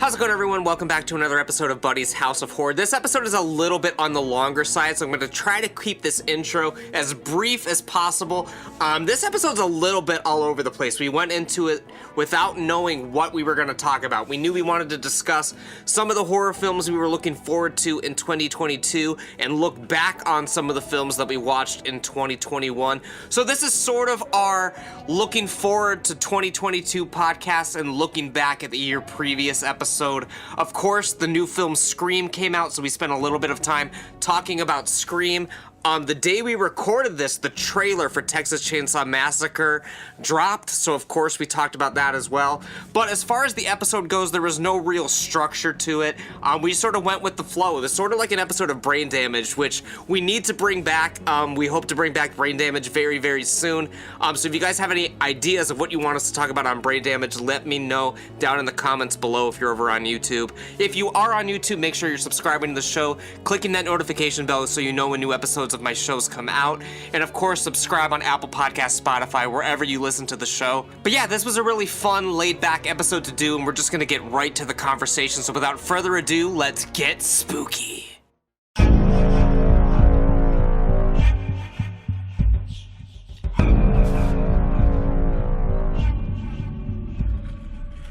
How's it going, everyone? Welcome back to another episode of Buddy's House of Horror. This episode is a little bit on the longer side, so I'm going to try to keep this intro as brief as possible. This episode's a little bit all over the place. We went into it without knowing what we were going to talk about. We knew we wanted to discuss some of the horror films we were looking forward to in 2022 and look back on some of the films that we watched in 2021. So this is sort of our looking forward to 2022 podcast and looking back at the year previous episode. Of course, the new film Scream came out, so we spent a little bit of time talking about Scream. The day we recorded this, the trailer for Texas Chainsaw Massacre dropped, so of course we talked about that as well. But as far as the episode goes, there was no real structure to it. We sort of went with the flow. It's sort of like an episode of Brain Damage, which we need to bring back. We hope to bring back Brain Damage very, very soon. So if you guys have any ideas of what you want us to talk about on Brain Damage, let me know down in the comments below if you're over on YouTube. If you are on YouTube, make sure you're subscribing to the show, clicking that notification bell so you know when new episodes of my shows come out, and of course subscribe on Apple Podcasts, Spotify, wherever you listen to the show. But yeah, this was a really fun, laid-back episode to do, and we're just gonna get right to the conversation. So without further ado, let's get spooky.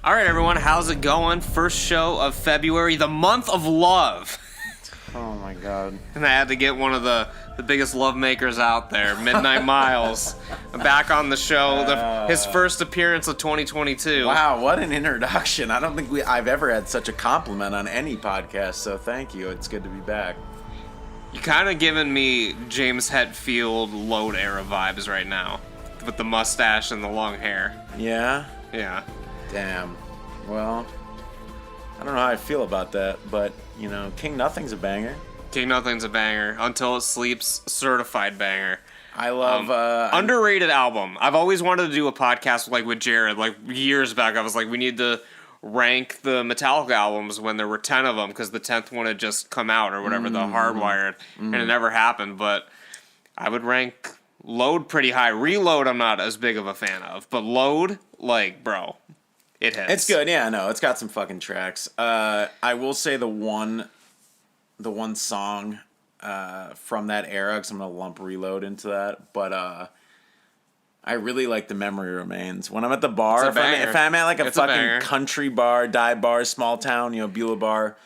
All right, everyone, how's it going? First show of February, the month of love. Oh my god. And I had to get one of the biggest love makers out there, Midnight Miles, back on the show, his first appearance of 2022. Wow, what an introduction. I don't think I've ever had such a compliment on any podcast, so thank you. It's good to be back. You kind of giving me James Hetfield Load era vibes right now, with the mustache and the long hair. Yeah? Yeah. Damn. Well, I don't know how I feel about that, but, you know, King Nothing's a banger. King Nothing's a banger. Until It Sleeps, certified banger. I love... underrated album. I've always wanted to do a podcast like with Jared, like years back. I was like, we need to rank the Metallica albums when there were 10 of them, because the 10th one had just come out or whatever, the Hardwired, and it never happened. But I would rank Load pretty high. Reload I'm not as big of a fan of, but Load, like, bro, it hits. It's good, yeah, no, it's got some fucking tracks. I will say the one song from that era, because I'm going to lump Reload into that, but I really like The Memory Remains. When I'm at the bar, if I'm at like a fucking country bar, dive bar, small town, you know, Beulah bar,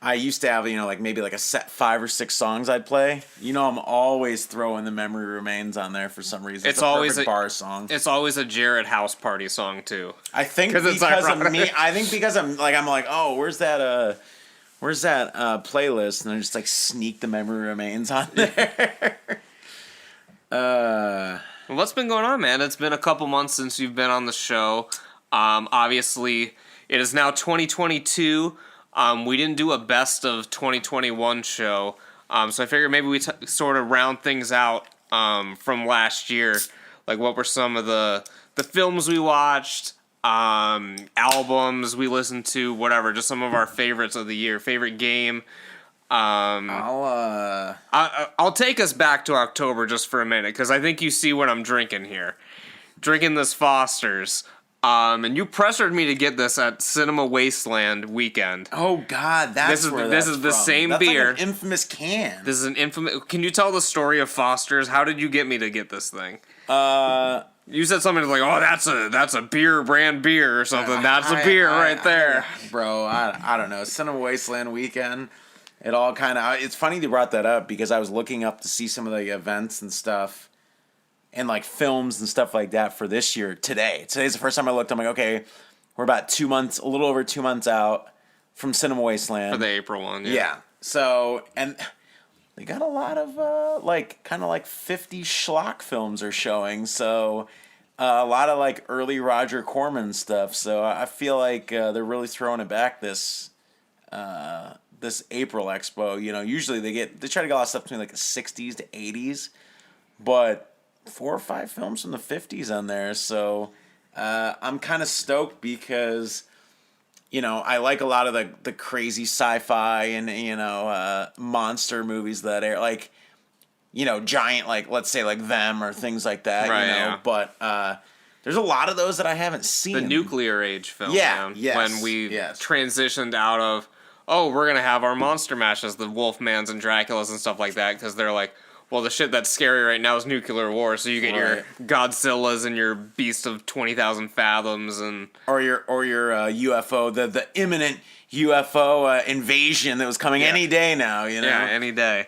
I used to have, you know, like maybe like a set 5 or 6 songs I'd play. You know, I'm always throwing The Memory Remains on there for some reason. It's always a bar song. It's always a Jared house party song too. I think because of me. I think because I'm like, oh, where's that playlist? And I just like sneak The Memory Remains on there. What's been going on, man? It's been a couple months since you've been on the show. Obviously, it is now 2022. We didn't do a best of 2021 show, so I figured maybe we sort of round things out from last year. Like, what were some of the films we watched, albums we listened to, whatever, just some of our favorites of the year, favorite game. I'll take us back to October just for a minute, because I think you see what I'm drinking here. Drinking this Foster's. And you pressured me to get this at Cinema Wasteland weekend. Oh God, this is the same beer. Like an infamous can. This is an infamous. Can you tell the story of Foster's? How did you get me to get this thing? You said something like, "Oh, that's a brand beer or something." That's a beer right there, bro. I don't know. Cinema Wasteland weekend. It all kind of. It's funny you brought that up because I was looking up to see some of the events and stuff. And like films and stuff like that for this year today. Today's the first time I looked. I'm like, okay, we're about 2 months, a little over 2 months out from Cinema Wasteland. For the April one, yeah. So, and they got a lot of kind of like 50 schlock films are showing. So, a lot of like early Roger Corman stuff. So I feel like they're really throwing it back this April Expo. You know, usually they try to get a lot of stuff between like the 60s to 80s, but 4 or 5 films from the 50s on there, so I'm kind of stoked because, you know, I like a lot of the crazy sci-fi and, you know, monster movies that are like, you know, giant, like, let's say like Them or things like that, right, you know, yeah. But There's a lot of those that I haven't seen. The nuclear age film, Yeah, man. yes, When we yes. transitioned out of, we're going to have our monster mashes, the Wolfmans and Draculas and stuff like that, because they're like, well, the shit that's scary right now is nuclear war, so you get your Godzillas and your Beast of 20,000 Fathoms and... Or your UFO, the imminent UFO invasion that was coming any day now, you know? Yeah, any day.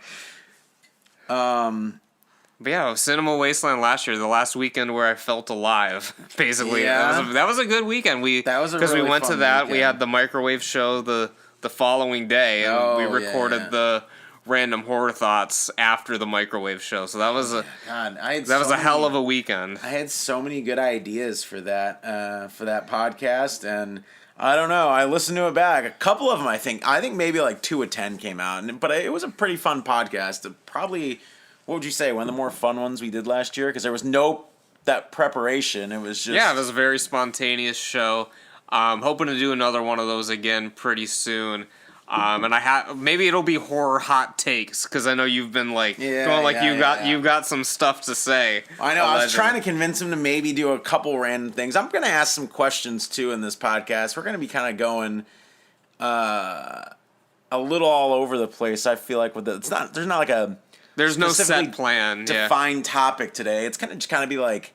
But yeah, Cinema Wasteland last year, the last weekend where I felt alive, basically. Yeah. That was a good weekend. That was a Because really we went fun to that, weekend. we had the microwave show the following day, and we recorded the random horror thoughts after the microwave show. So that was a hell of a weekend. I had so many good ideas for that podcast, and I don't know. I listened to it back. A couple of them, I think maybe like 2 of 10 came out, but it was a pretty fun podcast. Probably, what would you say, one of the more fun ones we did last year? Because there was no that preparation. It was just it was a very spontaneous show. Hoping to do another one of those again pretty soon. And maybe it'll be horror hot takes because I know you've been you've got some stuff to say. I know. I was trying to convince him to maybe do a couple random things. I'm going to ask some questions too in this podcast. We're going to be kind of going a little all over the place. I feel like there's not like a no set plan, defined topic today. It's going to just kind of be like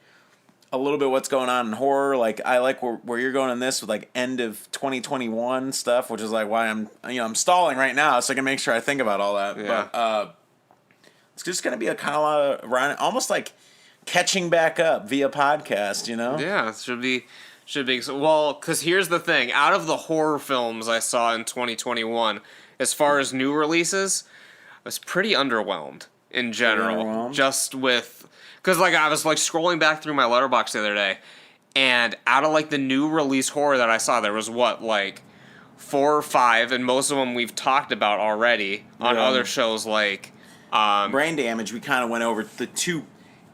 a little bit what's going on in horror. Like I like where you're going in this with like end of 2021 stuff, which is like why I'm stalling right now so I can make sure I think about all that. Yeah. But it's just gonna be a kind of lot of almost like catching back up via podcast, you know? Yeah, it should be. Well, because here's the thing: out of the horror films I saw in 2021, as far as new releases, I was pretty underwhelmed in general. Just with. Because, I was, scrolling back through my Letterboxd the other day, and out of, the new release horror that I saw, there was, 4 or 5, and most of them we've talked about already on other shows, Brain Damage, we kind of went over the 2,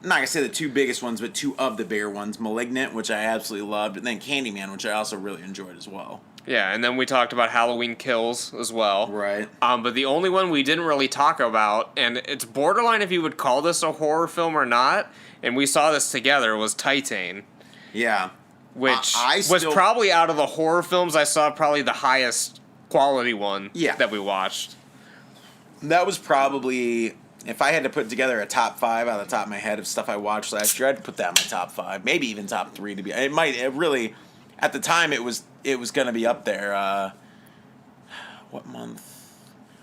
I'm not going to say the 2 biggest ones, but 2 of the bigger ones. Malignant, which I absolutely loved, and then Candyman, which I also really enjoyed as well. Yeah, and then we talked about Halloween Kills as well. Right. But the only one we didn't really talk about, and it's borderline if you would call this a horror film or not, and we saw this together, was Titan. Yeah. Which was probably out of the horror films I saw probably the highest quality one that we watched. That was probably, if I had to put together a top 5 out of the top of my head of stuff I watched last year, I'd put that in my top 5, maybe even top 3 to be. At the time, it was going to be up there. What month?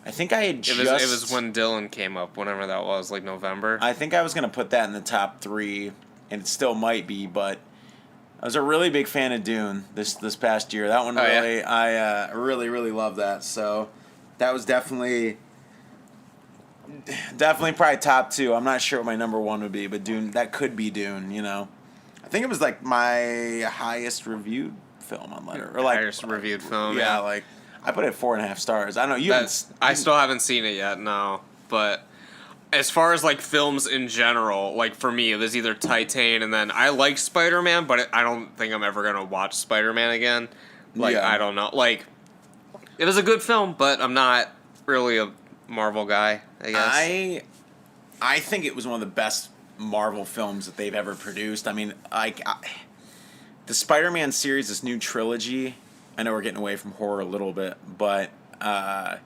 I think I had It was when Dylan came up, whenever that was, November. I think I was going to put that in the top 3, and it still might be, but I was a really big fan of Dune this past year. That one I really, really loved that. So that was definitely probably top 2. I'm not sure what my number 1 would be, but Dune, that could be Dune, you know. I think it was my highest reviewed film on highest reviewed film. Yeah, I put it 4.5 stars. I don't know I still haven't seen it yet. No, but as far as films in general, for me, it was either Titan, and then I liked Spider-Man, but I don't think I'm ever gonna watch Spider-Man again. I don't know. It was a good film, but I'm not really a Marvel guy, I guess. I think it was one of the best Marvel films that they've ever produced. I mean, the Spider-Man series, this new trilogy, I know we're getting away from horror a little bit, but I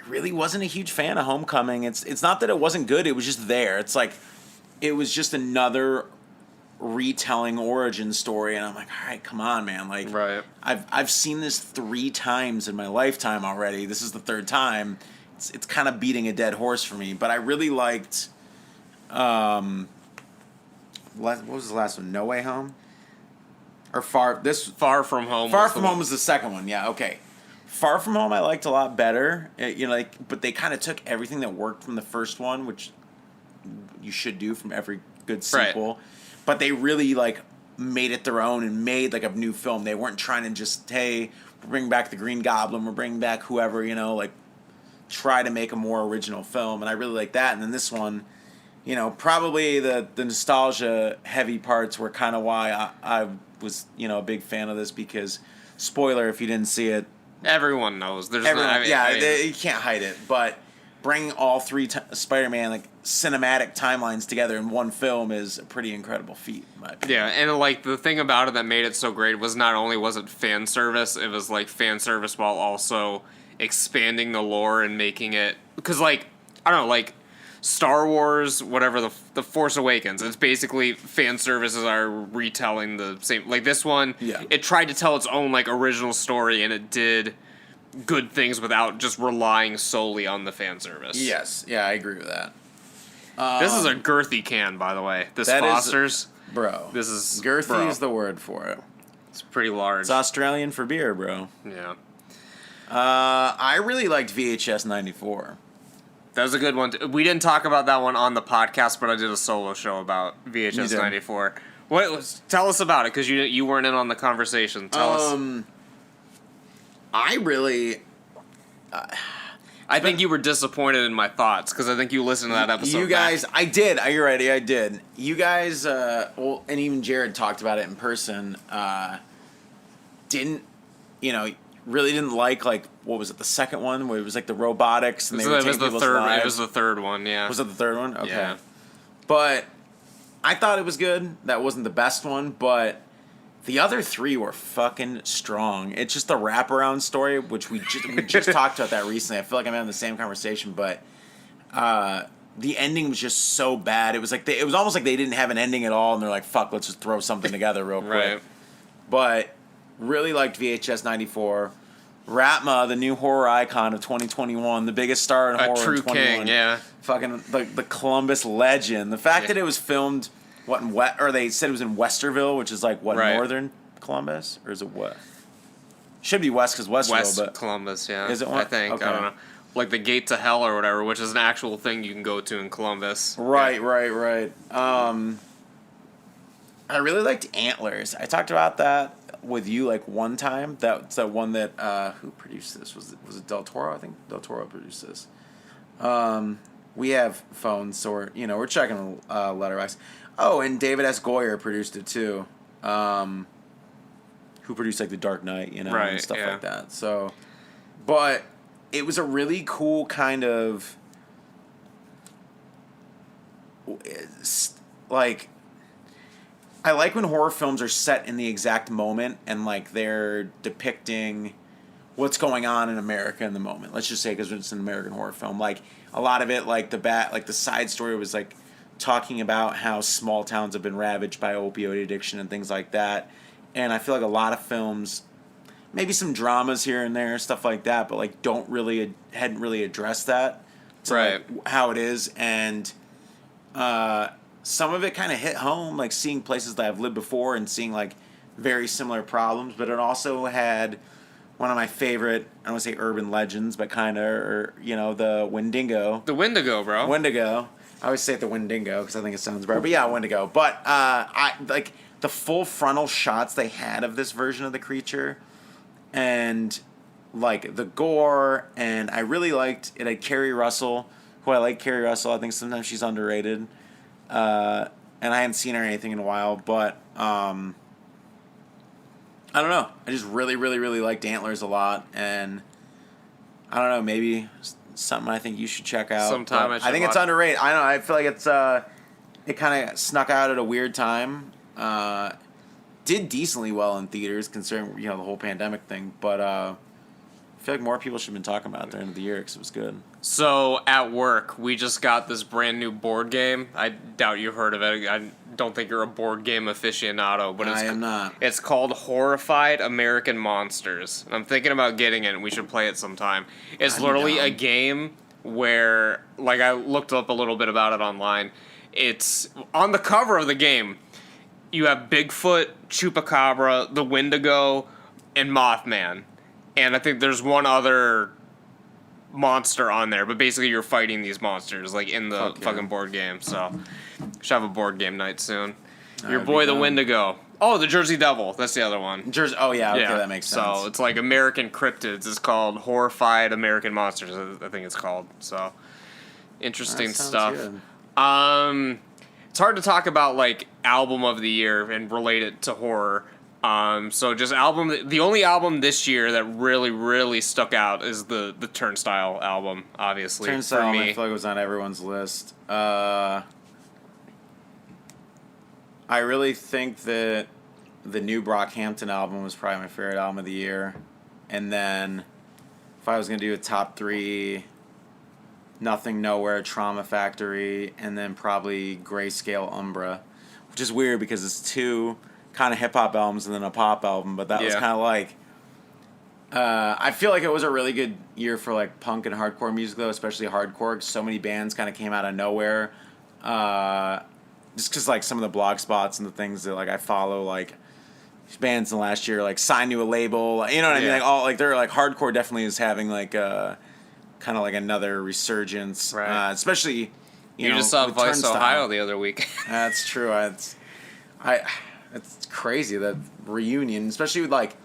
really wasn't a huge fan of Homecoming. It's not that it wasn't good, it was just there. It's it was just another retelling origin story, and I'm like, all right, come on, man. Right. I've seen this 3 times in my lifetime already. This is the 3rd time. It's kind of beating a dead horse for me, but I really liked what was the last one? No Way Home? Or Far From Home. Far From Home was the second one. Yeah, okay. Far From Home I liked a lot better. But they kind of took everything that worked from the first one, which you should do from every good sequel. Right. But they really made it their own and made a new film. They weren't trying to just, hey, we're bringing back the Green Goblin, we're bringing back whoever, try to make a more original film. And I really like that. And then this one, probably the nostalgia heavy parts were kind of why I was, a big fan of this, because, spoiler if you didn't see it, everyone knows. You can't hide it. But bringing all three Spider-Man like cinematic timelines together in one film is a pretty incredible feat, in my opinion. Yeah, and like the thing about it that made it so great was not only was it fan service, it was like fan service while also expanding the lore and making it, because like I don't know, like Star Wars, whatever, the Force Awakens, it's basically fan services are retelling the same. Like this one, Yeah. it tried to tell its own like original story, and it did good things without just relying solely on the fan service. Yes, yeah, I agree with that. This is a girthy can, by the way. This That is- Foster's, Bro, this is girthy bro. is the word for it. It's pretty large. It's Australian for beer, bro. Yeah. I really liked VHS 94. That was a good one. We didn't talk about that one on the podcast, but I did a solo show about You VHS did. 94. Tell us about it, because you weren't in on the conversation. Tell us. I really... I think you were disappointed in my thoughts, because I think you listened to that episode. You guys, I did. You're right, I did. You guys, well, and even Jared talked about it in person, didn't, really didn't like, what was it, the second one, where it was like the robotics and they were It was taking the people's third. lives? It was the third one. Yeah. Was it the third one? Okay. Yeah. But I thought it was good. That wasn't the best one, but the other three were fucking strong. It's just the wraparound story, which we just talked about that recently. I feel like I'm having the same conversation, but the ending was just so bad. It was like it was almost like they didn't have an ending at all, and they're like, "Fuck, let's just throw something together real quick." Right. But really liked VHS 94. Ratma, the new horror icon of 2021, the biggest star in horror A in true 2021. king. Yeah. Fucking the Columbus legend. The fact that it was filmed they said it was in Westerville, which is like Right. northern Columbus, or is it what? Should be west because Westerville, West but Columbus. Yeah. Is it I one? think. Okay. I don't know. Like the Gate to Hell or whatever, which is an actual thing you can go to in Columbus. right. I really liked Antlers. I talked about that with you like one time. That's that one that who produced this? Was it Del Toro? I think Del Toro produced this. We have phones, so we're checking Letterboxd. Oh, and David S. Goyer produced it too. Who produced like The Dark Knight, and Right, stuff yeah. like that. So, but it was a really cool kind of like. I like when horror films are set in the exact moment and like they're depicting what's going on in America in the moment. Let's just say because it's an American horror film. Like a lot of it, like the side story was like talking about how small towns have been ravaged by opioid addiction and things like that. And I feel like a lot of films, maybe some dramas here and there, stuff like that, but like hadn't really addressed that to Right. like, how it is. And some of it kind of hit home, like seeing places that I've lived before and seeing like very similar problems. But it also had one of my favorite, I don't want to say urban legends, but kind of, the Wendigo. The Wendigo, bro. Wendigo. I always say the Wendigo because I think it sounds better. But yeah, Wendigo. But I like the full frontal shots they had of this version of the creature, and like the gore. And I really liked it. Had Carrie Russell, who I like. Carrie Russell. I think sometimes she's underrated. And I hadn't seen her or anything in a while, but I don't know. I just really, really, really liked Antlers a lot, and I don't know. Maybe something I think you should check out. Sometime But I should think it's watch. underrated. I don't know. I feel like it kind of snuck out at a weird time. Did decently well in theaters considering the whole pandemic thing, but I feel like more people should have been talking about it at the end of the year because it was good. So at work, we just got this brand new board game. I doubt you've heard of it. I don't think you're a board game aficionado, but I am not. It's called Horrified American Monsters. And I'm thinking about getting it, and we should play it sometime. It's I'm literally down. a game where, like, I looked up a little bit about it online. It's on the cover of the game. You have Bigfoot, Chupacabra, the Wendigo, and Mothman. And I think there's one other monster on there, but basically you're fighting these monsters like in the Fuck yeah. fucking board game. So should have a board game night soon. Your That'd boy be the fun. Wendigo. Oh, the Jersey Devil. That's the other one. Jersey. Oh yeah, okay, that makes sense. So it's like American Cryptids. It's called Horrified American Monsters. I think it's called. So interesting That sounds stuff. good. It's hard to talk about like album of the year and relate it to horror. So just the only album this year that really, really stuck out is the Turnstile album, obviously. Turnstile, for me. I feel like it was on everyone's list. I really think that the new Brockhampton album was probably my favorite album of the year. And then if I was going to do a top 3, Nothing Nowhere, Trauma Factory, and then probably Grayscale Umbra, which is weird because it's 2 kind of hip-hop albums and then a pop album, but that was kind of like... I feel like it was a really good year for like punk and hardcore music, though, especially hardcore, 'cause so many bands kind of came out of nowhere. Just because like some of the blog spots and the things that like I follow, like these bands in the last year like signed to a label, you know what I mean? Like all like they're like hardcore definitely is having like kind of like another resurgence, right? Especially you know, just saw Vice Turnstile. Ohio the other week. That's true. It's crazy that reunion, especially with like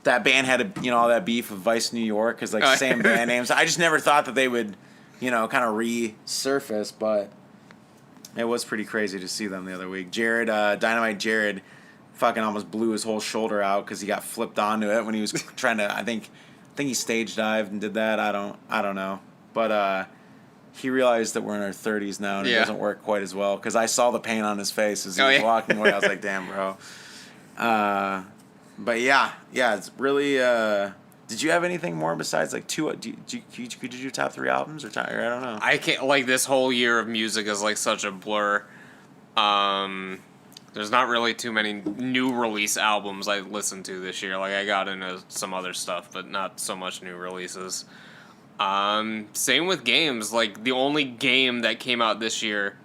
that band had all that beef with Vice New York because like same band names. I just never thought that they would kind of resurface, but it was pretty crazy to see them the other week. Jared, Dynamite Jared, fucking almost blew his whole shoulder out because he got flipped onto it when he was trying to. I think he stage dived and did that. I don't know, but he realized that we're in our 30s now and it doesn't work quite as well because I saw the pain on his face as he was walking away. I was like, damn, bro. But yeah, it's really. Did you have anything more besides like 2? Could you do top 3 albums or I don't know. I can't like this whole year of music is like such a blur. There's not really too many new release albums I listened to this year. Like I got into some other stuff, but not so much new releases. Same with games. Like the only game that came out this year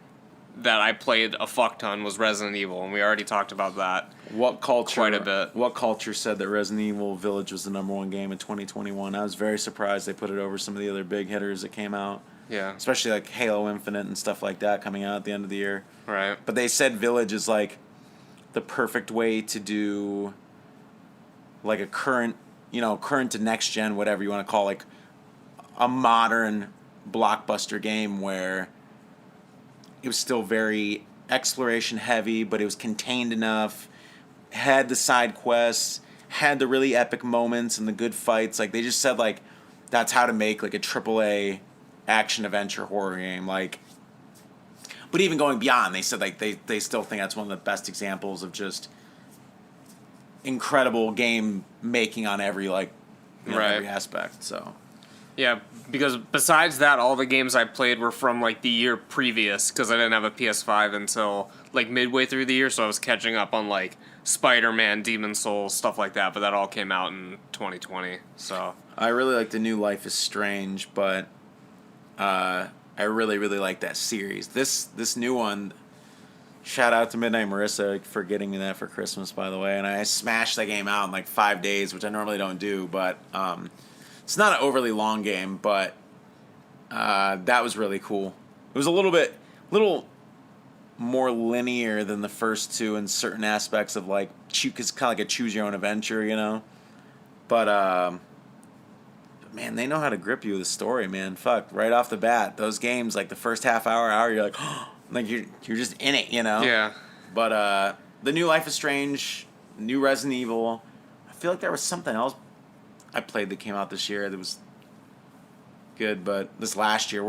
that I played a fuck ton was Resident Evil, and we already talked about that. What culture? Quite a bit. What culture said that Resident Evil Village was the #1 game in 2021? I was very surprised they put it over some of the other big hitters that came out. Yeah. Especially like Halo Infinite and stuff like that coming out at the end of the year. Right. But they said Village is like the perfect way to do like a current to next gen, whatever you want to call like a modern blockbuster game where it was still very exploration heavy, but it was contained enough, had the side quests, had the really epic moments and the good fights. Like they just said like that's how to make like a AAA action adventure horror game. Like, but even going beyond, they said like they still think that's one of the best examples of just incredible game making on every every aspect. So yeah, because besides that, all the games I played were from like the year previous because I didn't have a PS5 until like midway through the year, so I was catching up on like Spider-Man, Demon's Souls, stuff like that, but that all came out in 2020. So I really like the new Life is Strange, but I really, really like that series. This new one, shout out to Midnight Marissa for getting me that for Christmas, by the way, and I smashed that game out in like 5 days, which I normally don't do, but it's not an overly long game, but that was really cool. It was a little more linear than the first 2 in certain aspects of like, it's kind of like a choose your own adventure, But man, they know how to grip you with a story, man. Fuck, right off the bat, those games like the first half hour, you're like, like you're just in it, Yeah. But the new Life is Strange, new Resident Evil. I feel like there was something else I played that came out this year that was good, but this last year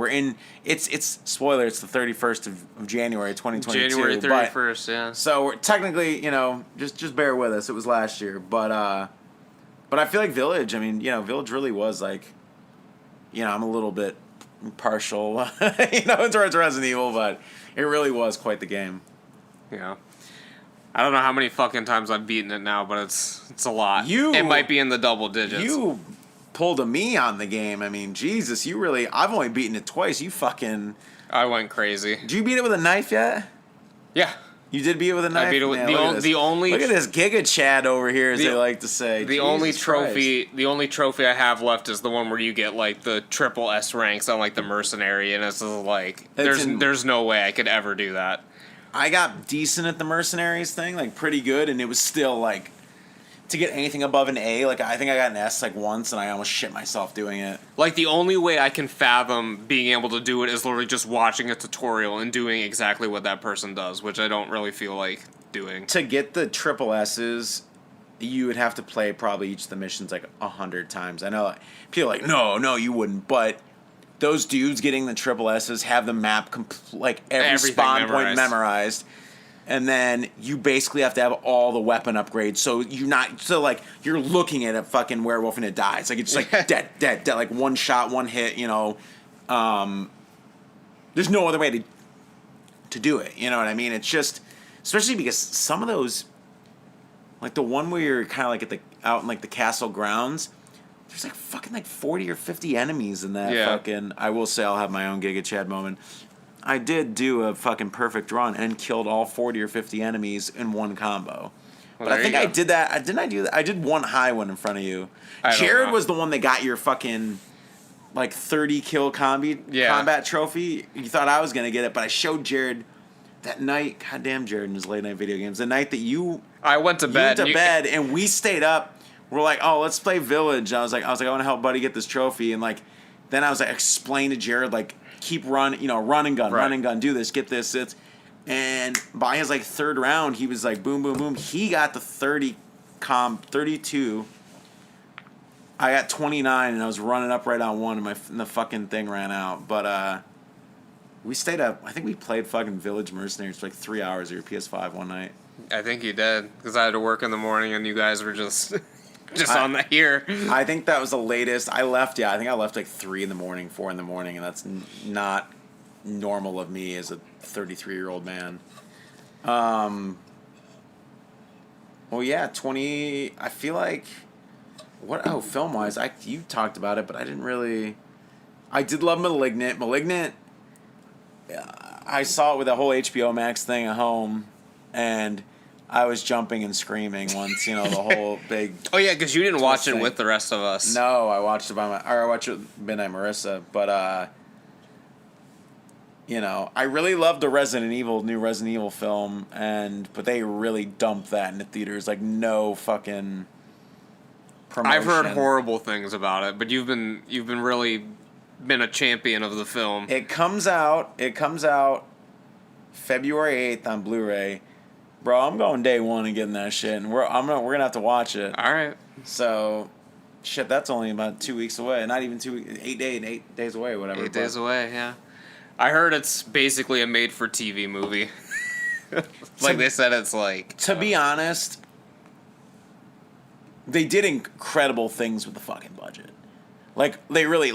it's spoiler, it's the 31st of January 2022. January 31st, yeah. So we're technically, just bear with us. It was last year, but I feel like Village, Village really was like, I'm a little bit partial, towards Resident Evil, but it really was quite the game. Yeah. I don't know how many fucking times I've beaten it now, but it's a lot. It might be in the double digits. You pulled a me on the game. Jesus, I've only beaten it twice. You fucking... I went crazy. Did you beat it with a knife yet? Yeah. You did beat it with a knife? I beat it with the only... Look at this Giga Chad over here, as they like to say. The only trophy I have left is the one where you get like the triple S ranks on like the mercenary, and it's like there's no way I could ever do that. I got decent at the mercenaries thing, like pretty good, and it was still like to get anything above an A, like I think I got an S like once, and I almost shit myself doing it. Like the only way I can fathom being able to do it is literally just watching a tutorial and doing exactly what that person does, which I don't really feel like doing. To get the triple S's, you would have to play probably each of the missions like 100 times. I know like, people are like, no, you wouldn't. But those dudes getting the triple S's have the map like every Everything spawn point memorized. And then you basically have to have all the weapon upgrades. So you're looking at a fucking werewolf and it dies. Like it's like dead, like one shot, one hit, you know. There's no other way to do it. You know what I mean? It's just, especially because some of those, like the one where you're kind of like out in like the castle grounds, there's like fucking like 40 or 50 enemies in that fucking. I will say I'll have my own Giga Chad moment. I did do a fucking perfect run and killed all 40 or 50 enemies in one combo. Well, but I think I did that. Didn't I do that? I did one high one in front of you. Jared was the one that got your fucking like 30 kill combat trophy. You thought I was gonna get it, but I showed Jared that night. Goddamn, Jared and his late night video games. The night that I went to bed. And we stayed up. We're like, oh, let's play Village. I was like, I want to help Buddy get this trophy, and like, then I was like, explain to Jared like, keep running, you know, run and gun, do this, get this, and by his like third round, he was like, boom, boom, boom. He got the 32. I got 29, and I was running up right on one, and the fucking thing ran out. But we stayed up. I think we played fucking Village Mercenaries for like 3 hours of your PS5 one night. I think you did, because I had to work in the morning, and you guys were just on the here. I think that was the latest. I left like 3 in the morning, 4 in the morning, and that's not normal of me as a 33-year-old man. Well, yeah, 20. I feel like film wise, you talked about it, but I didn't really. I did love Malignant. I saw it with the whole HBO Max thing at home, and I was jumping and screaming once, you know, the whole big. Oh yeah, because you didn't watch it with the rest of us. No, I watched it I watched it with Midnight Marissa, but you know, I really loved the new Resident Evil film, but they really dumped that into theaters, like no fucking promotion. I've heard horrible things about it, but you've been really been a champion of the film. It comes out February 8th on Blu-ray. Bro, I'm going day one and getting that shit, and we're gonna have to watch it. All right. So, shit, that's only about 2 weeks away. Not even 2 weeks. 8 days away, whatever. 8 days away, yeah. I heard it's basically a made-for-TV movie. Like they said, it's like. To be honest, they did incredible things with the fucking budget. Like they really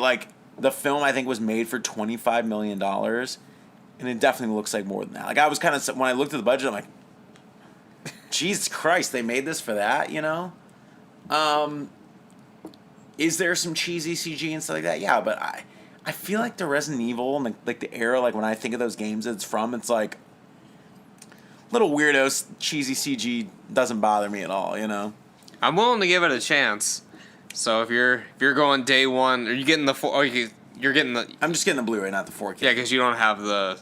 the film. I think was made for $25 million, and it definitely looks like more than that. Like I was kind of when I looked at the budget, I'm like. Jesus Christ, they made this for that, you know? Is there some cheesy CG and stuff like that? Yeah, but I feel like the Resident Evil and the era, like when I think of those games it's from, it's like little weirdos, cheesy CG doesn't bother me at all, you know? I'm willing to give it a chance. So if you're going day one, are you getting you're getting the? I'm just getting the Blu-ray, not the 4K. Yeah, because you don't have the.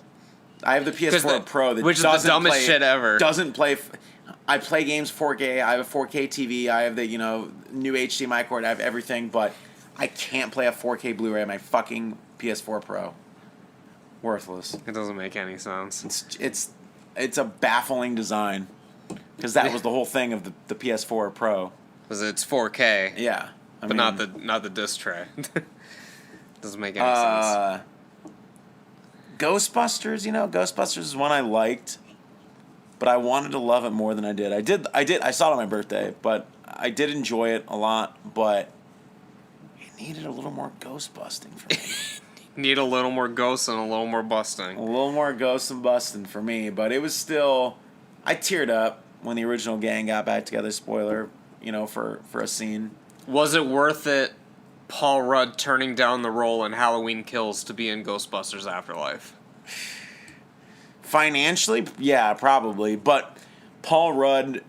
I have the PS4 Pro that which is the dumbest shit ever. Doesn't play. I play games 4K. I have a 4K TV. I have the new HDMI cord. I have everything, but I can't play a 4K Blu-ray on my fucking PS4 Pro. Worthless. It doesn't make any sense. It's a baffling design because that was the whole thing of the PS4 Pro. Because it's 4K. Yeah, but not the disc tray. Doesn't make any sense. Ghostbusters, Ghostbusters is one I liked, but I wanted to love it more than I did. I saw it on my birthday, but I did enjoy it a lot, but it needed a little more ghost busting for me. Need a little more ghosts and a little more busting. A little more ghosts and busting for me, but it was still... I teared up when the original gang got back together, spoiler, for a scene. Was it worth it, Paul Rudd turning down the role in Halloween Kills to be in Ghostbusters Afterlife? Financially, yeah, probably. But Paul Rudd,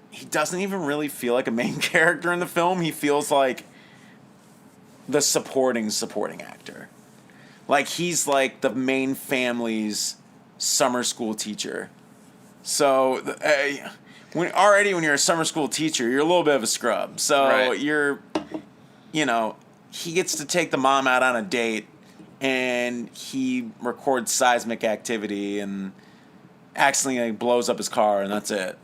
he doesn't even really feel like a main character in the film. He feels like the supporting actor. Like he's like the main family's summer school teacher. So when you're a summer school teacher, you're a little bit of a scrub. So right. He gets to take the mom out on a date, and he records seismic activity and accidentally blows up his car, and that's it.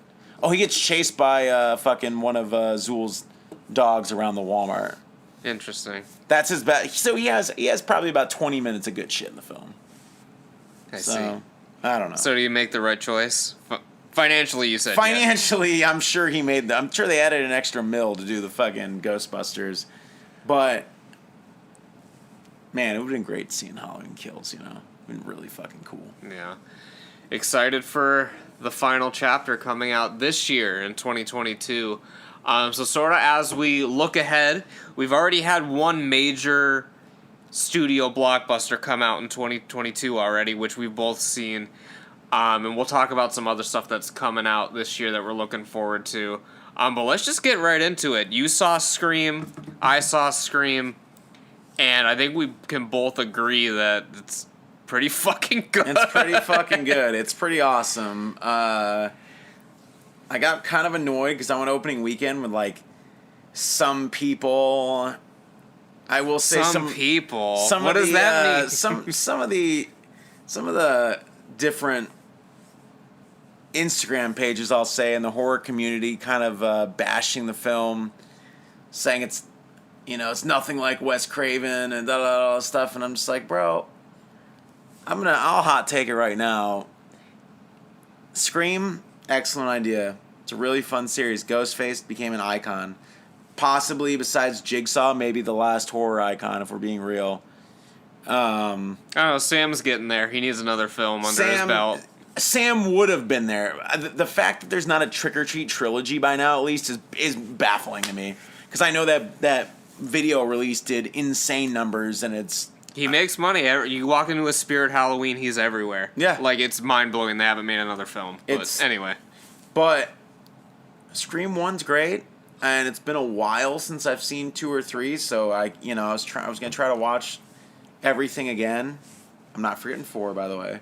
Oh, he gets chased by fucking one of Zool's dogs around the Walmart. Interesting. That's his best. So he has probably about 20 minutes of good shit in the film. I see. I don't know. So do you make the right choice? Financially, you said Financially, yes. I'm sure he made I'm sure they added an extra $1 to do the fucking Ghostbusters. But, man, it would have been great seeing Halloween Kills, you know? It would have been really fucking cool. Yeah. Excited for the final chapter coming out this year in 2022. So sort of as we look ahead, we've already had one major studio blockbuster come out in 2022 already, which we've both seen. And we'll talk about some other stuff that's coming out this year that we're looking forward to. But let's just get right into it. You saw Scream, I saw Scream, and I think we can both agree that it's pretty fucking good. It's pretty fucking good. It's pretty awesome. I got kind of annoyed because I went opening weekend with, like, some people. I will say some people. What does that mean? Some of the different Instagram pages, I'll say, in the horror community, kind of bashing the film, saying it's, you know, it's nothing like Wes Craven and stuff, and I'm just like, bro, I'll hot take it right now. Scream, excellent idea. It's a really fun series. Ghostface became an icon. Possibly, besides Jigsaw, maybe the last horror icon, if we're being real. I don't know, Sam's getting there. He needs another film under his belt. Sam would have been there. The fact that there's not a Trick or Treat trilogy by now, at least, is baffling to me. Because I know that video release did insane numbers, and it's... He makes money. You walk into a Spirit Halloween, he's everywhere. Yeah. Like, it's mind-blowing they haven't made another film. But anyway. But Scream 1's great, and it's been a while since I've seen 2 or 3, so I was going to try to watch everything again. I'm not forgetting 4, by the way.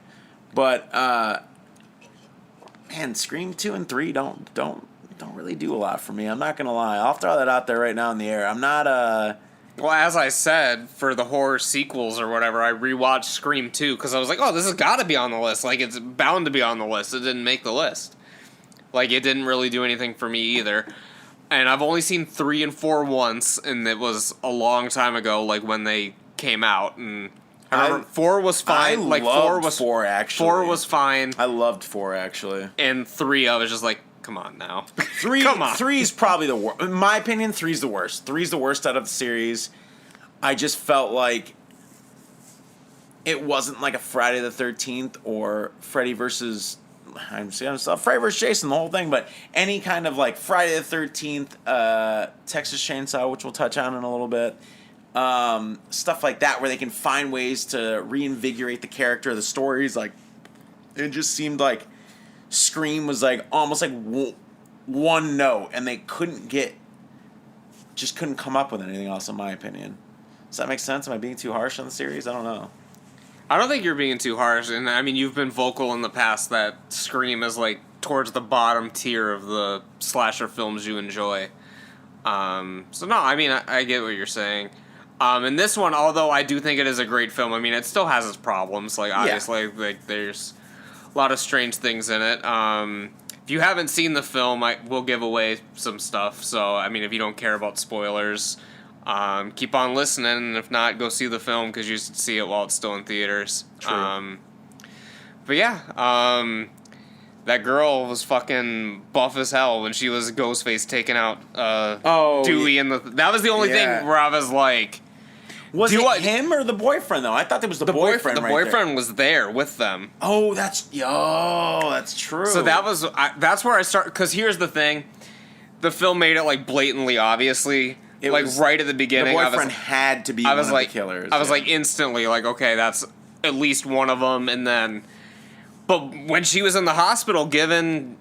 But man, Scream 2 and 3 don't really do a lot for me. I'm not gonna lie. I'll throw that out there right now in the air. I'm not Well, as I said, for the horror sequels or whatever, I rewatched Scream 2 because I was like, oh, this has got to be on the list. Like, it's bound to be on the list. It didn't make the list. Like, it didn't really do anything for me either. And I've only seen 3 and 4 once, and it was a long time ago, like when they came out, and I remember 4 was fine. I like loved 4 actually. 4 was fine. I loved 4 actually. And 3, I was just like, come on now. 3, come on. 3 is probably the worst. In my opinion, 3 is the worst. 3 is the worst out of the series. I just felt like it wasn't like a Friday the 13th or Freddy versus Freddy versus Jason, the whole thing, but any kind of like Friday the 13th, Texas Chainsaw, which we'll touch on in a little bit. Stuff like that where they can find ways to reinvigorate the character, the stories. Like, it just seemed like Scream was like almost like one note, and they couldn't come up with anything else, in my opinion. Does that make sense? Am I being too harsh on the series? I don't know. I don't think you're being too harsh, and I mean, you've been vocal in the past that Scream is like towards the bottom tier of the slasher films you enjoy. So no, I mean, I get what you're saying. And this one, although I do think it is a great film, I mean, it still has its problems. Like, obviously, like there's a lot of strange things in it. If you haven't seen the film, we'll give away some stuff. So, I mean, if you don't care about spoilers, keep on listening. And if not, go see the film because you should see it while it's still in theaters. True. But yeah, that girl was fucking buff as hell when she was Ghostface taking out Dewey in the... That was the only thing where I was like... Was it him or the boyfriend, though? I thought it was the boyfriend The boyfriend was there with them. Oh, that's true. So that's where I start... Because here's the thing. The film made it, like, blatantly, obviously. Right at the beginning. The boyfriend had to be one of the killers. I was like, instantly, like, okay, that's at least one of them. And then... But when she was in the hospital giving...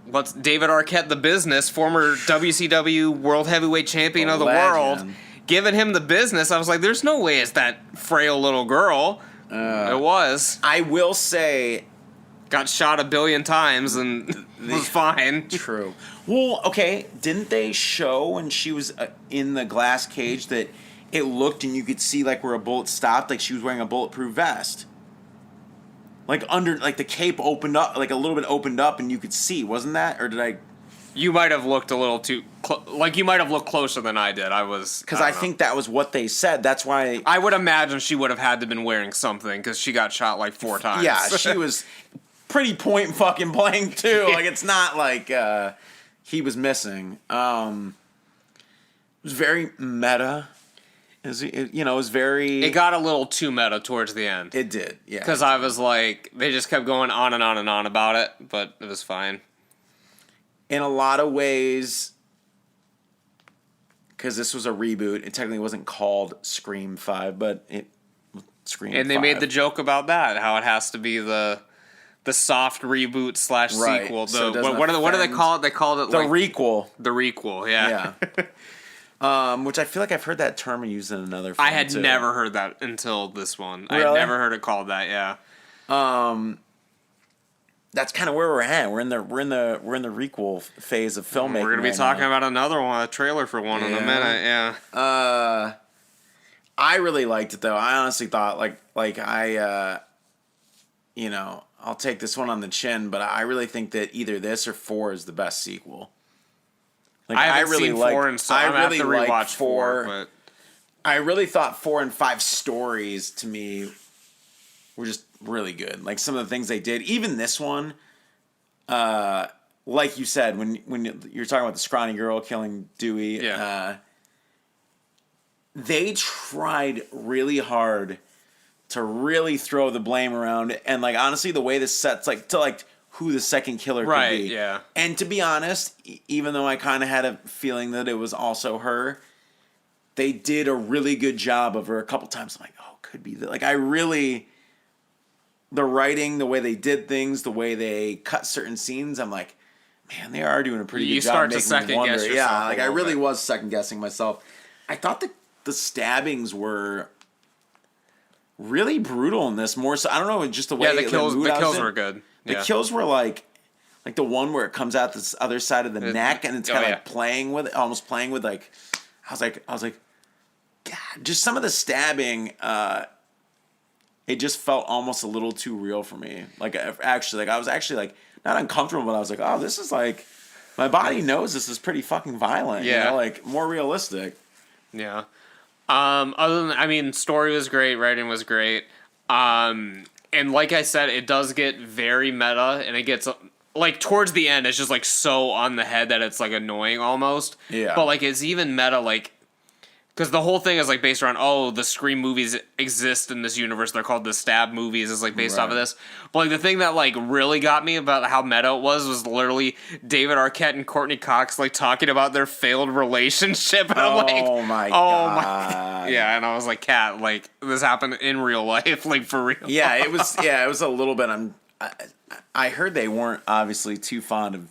What's David Arquette the business, former WCW World Heavyweight Champion of the world... Giving him the business, I was like, there's no way it's that frail little girl. It was. I will say... Got shot 1 billion times and was fine. True. Well, okay, didn't they show when she was in the glass cage that it looked and you could see like where a bullet stopped, like she was wearing a bulletproof vest? Like under, like the cape opened up, like a little bit opened up and you could see, wasn't that? Or did I... You might have looked a little too you might have looked closer than I did. Because I think that was what they said. That's why I would imagine she would have had to been wearing something because she got shot like 4 times. Yeah, she was pretty point fucking blank too. Like it's not like he was missing. It was very meta. It was very. It got a little too meta towards the end. It did, yeah. Because I was like, they just kept going on and on and on about it, but it was fine. In a lot of ways, because this was a reboot, it technically wasn't called Scream 5, but it Scream 5. And they made the joke about that, how it has to be the soft reboot / sequel. Right. So what do they call it? They called it the requel. The requel, yeah. Yeah. Which I feel like I've heard that term used in another film I had too. never heard that until this one. Really? I had never heard it called that, yeah. That's kind of where we're at. We're in the requel phase of filmmaking. We're gonna be talking about another one, a trailer for one in a minute. Yeah. I really liked it though. I honestly thought I'll take this one on the chin, but I really think that either this or 4 is the best sequel. Like I haven't seen 4 and so I really have to rewatch 4. But I really thought 4 and 5 stories to me were just really good. Like some of the things they did, even this one, like you said, when you're talking about the scrawny girl killing Dewey, they tried really hard to really throw the blame around, and like honestly, the way this sets to who the second killer could be. Yeah. And to be honest, even though I kind of had a feeling that it was also her, they did a really good job of her a couple times. I'm like, oh, could be that. Like I really. The writing, the way they did things, the way they cut certain scenes, I'm like, man, they are doing a pretty good job making me wonder. You start to second guess yourself. Yeah, like I really was second guessing myself. I thought the stabbings were really brutal in this. More so, I don't know, just the way the kills were good. The kills were like the one where it comes out this other side of the neck and it's kind of like playing with it, almost playing with like. I was like, God, just some of the stabbing. It just felt almost a little too real for me. Like I was actually like not uncomfortable, but I was like, oh, this is like my body knows this is pretty fucking violent. Yeah, you know? Like more realistic. Yeah. Other than story was great, writing was great. And like I said, it does get very meta, and it gets like towards the end, it's just like so on the head that it's like annoying almost. Yeah. But like it's even meta like. Because the whole thing is like based around, the Scream movies exist in this universe. They're called the Stab movies. It's like based off of this. But like the thing that like really got me about how meta it was literally David Arquette and Courtney Cox like talking about their failed relationship. And I'm like, oh my god, yeah. And I was like, Kat, like this happened in real life, like for real. Yeah, it was. Yeah, it was a little bit. I heard they weren't obviously too fond of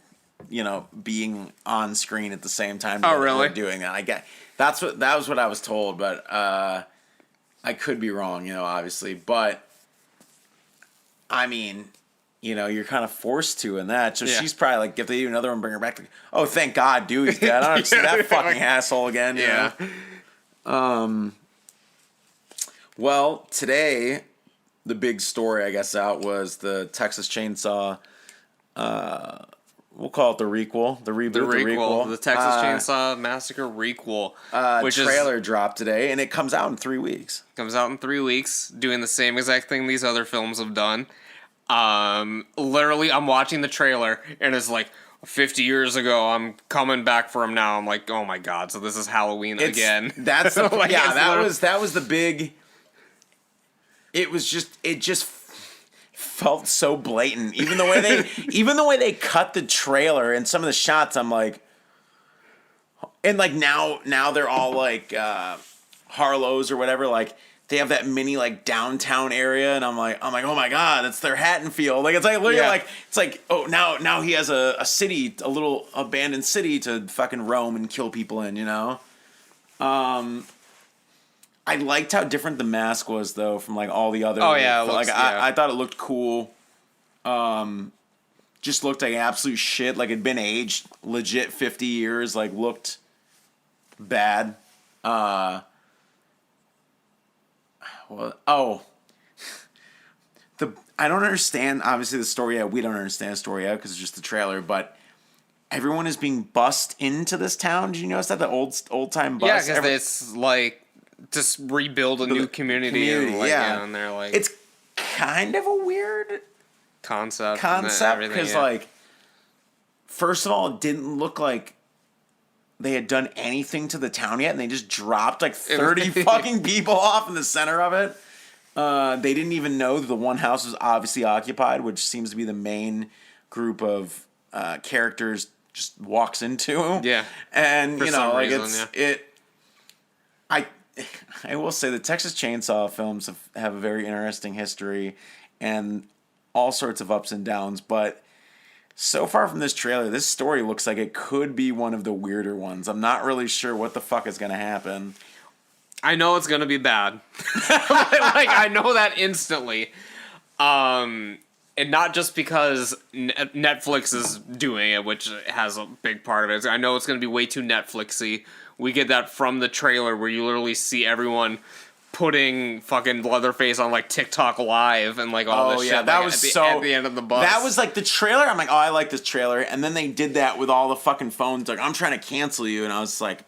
being on screen at the same time. Oh really? Doing that, I get. That was what I was told, but I could be wrong, obviously. But I mean, you're kind of forced to in that. So she's probably like, if they do another one, bring her back. Like, oh, thank God, Dewey's dead. I don't see that fucking asshole again. Yeah. Well, today the big story I guess out was the Texas Chainsaw. We'll call it the requel, the reboot, the Texas Chainsaw Massacre requel. Which trailer dropped today, and it comes out in 3 weeks. Comes out in 3 weeks, doing the same exact thing these other films have done. Literally, I'm watching the trailer, and it's like 50 years ago. I'm coming back for him now. I'm like, oh my god! So this is Halloween again. That's the, like, that was the big. It just felt so blatant. Even the way they cut the trailer and some of the shots, I'm like, and like now they're all like Harlow's or whatever. Like they have that mini like downtown area, and I'm like, oh my god, it's their Haddonfield. Like it's like literally like it's like, oh now he has a city, a little abandoned city to fucking roam and kill people in. I liked how different the mask was, though, from like all the other. Oh yeah, I thought it looked cool. Just looked like absolute shit. Like it'd been aged legit 50 years. Like looked bad. I don't understand. Obviously, the story. We don't understand the story yet because it's just the trailer. But everyone is being bussed into this town. Did you notice that the old time bus? Yeah, because it's like just rebuild a new community and like, yeah. and they're like it's kind of a weird concept because like first of all, it didn't look like they had done anything to the town yet, and they just dropped like 30 fucking people off in the center of it. They didn't even know that the one house was obviously occupied, which seems to be the main group of characters just walks into. Yeah. And, For you know, some like reason, I will say the Texas Chainsaw films have a very interesting history and all sorts of ups and downs, but so far from this trailer, this story looks like it could be one of the weirder ones. I'm not really sure what the fuck is going to happen. I know it's going to be bad. Like, I know that instantly. And not just because Netflix is doing it, which has a big part of it. I know it's going to be way too Netflixy. We get that from the trailer where you literally see everyone putting fucking Leatherface on like TikTok Live and like all this shit. That like, was at the end of the bus. That was like the trailer. I'm like, oh, I like this trailer, and then they did that with all the fucking phones. Like, I'm trying to cancel you, and I was like,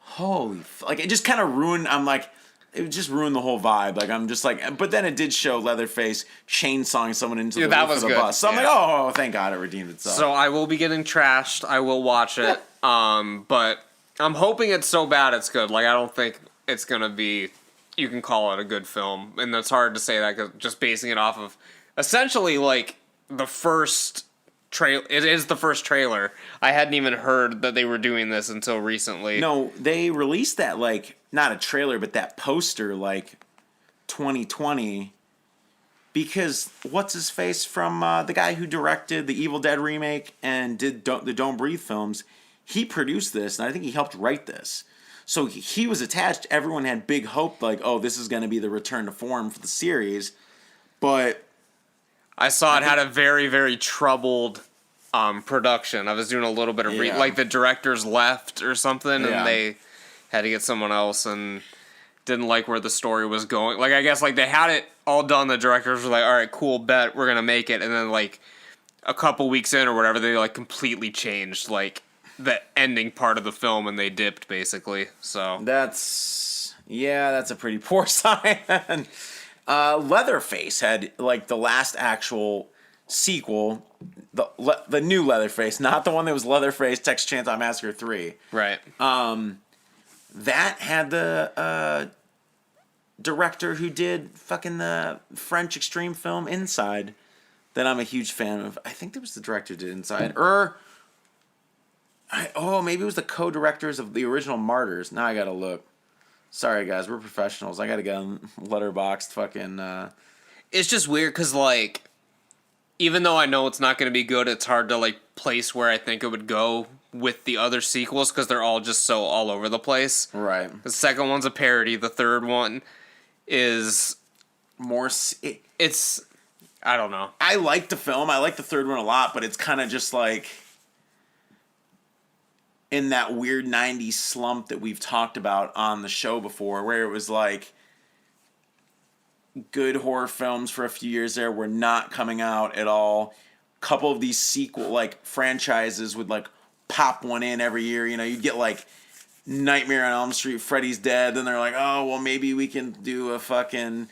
holy, like it just kind of ruined. I'm like, it just ruined the whole vibe. Like I'm just like, but then it did show Leatherface chainsawing someone into the roof of the bus. So I'm like, oh, thank God it redeemed itself. So I will be getting trashed. I will watch it. But I'm hoping it's so bad it's good. Like I don't think it's gonna be. You can call it a good film, and that's hard to say that 'cause just basing it off of essentially like the first trail. It is the first trailer. I hadn't even heard that they were doing this until recently. No, they released that like not a trailer, but that poster like 2020. Because what's his face from the guy who directed the Evil Dead remake and did the Don't Breathe films, he produced this, and I think he helped write this. So he was attached. Everyone had big hope, like, oh, this is going to be the return to form for the series. But I saw it had a very, very troubled production. I was doing a little bit of like the directors left or something, and they had to get someone else, and didn't like where the story was going. Like I guess like they had it all done. The directors were like, all right, cool, bet we're gonna make it, and then like a couple weeks in or whatever, they like completely changed like the ending part of the film, and they dipped basically. So that's a pretty poor sign. Leatherface had like the last actual sequel, the new Leatherface, not the one that was Leatherface Texas Chainsaw Massacre 3. Right. That had the director who did fucking the French extreme film Inside, that I'm a huge fan of. I think that was the director who did Inside, maybe it was the co-directors of the original Martyrs. Now I gotta look. Sorry guys, we're professionals. I gotta get on Letterboxd fucking. It's just weird because like, even though I know it's not going to be good, it's hard to like place where I think it would go with the other sequels because they're all just so all over the place. Right. The second one's a parody. The third one is more. It's I don't know. I like the film. I like the third one a lot, but it's kind of just like in that weird 90s slump that we've talked about on the show before, where it was like good horror films for a few years there were not coming out at all. Couple of these sequel like franchises would like pop one in every year. You know, you'd get like Nightmare on Elm Street, Freddy's Dead, then they're like, oh well, maybe we can do a fucking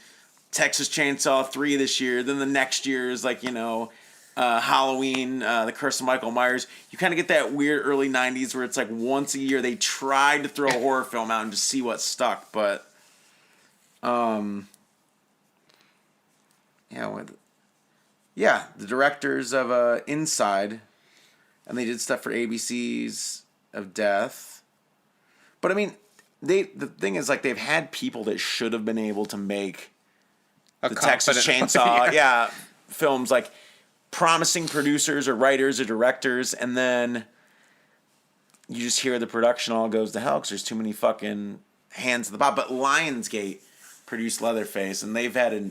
Texas Chainsaw 3 this year. Then the next year is like, you know, Halloween, The Curse of Michael Myers. You kind of get that weird early 90s where it's like once a year they tried to throw a horror film out and just see what stuck, but the directors of Inside, and they did stuff for ABC's of Death. But I mean, the thing is like they've had people that should have been able to make the Texas Chainsaw films, like promising producers or writers or directors, and then you just hear the production all goes to hell because there's too many fucking hands at the bottom. But Lionsgate produced Leatherface, and they've had I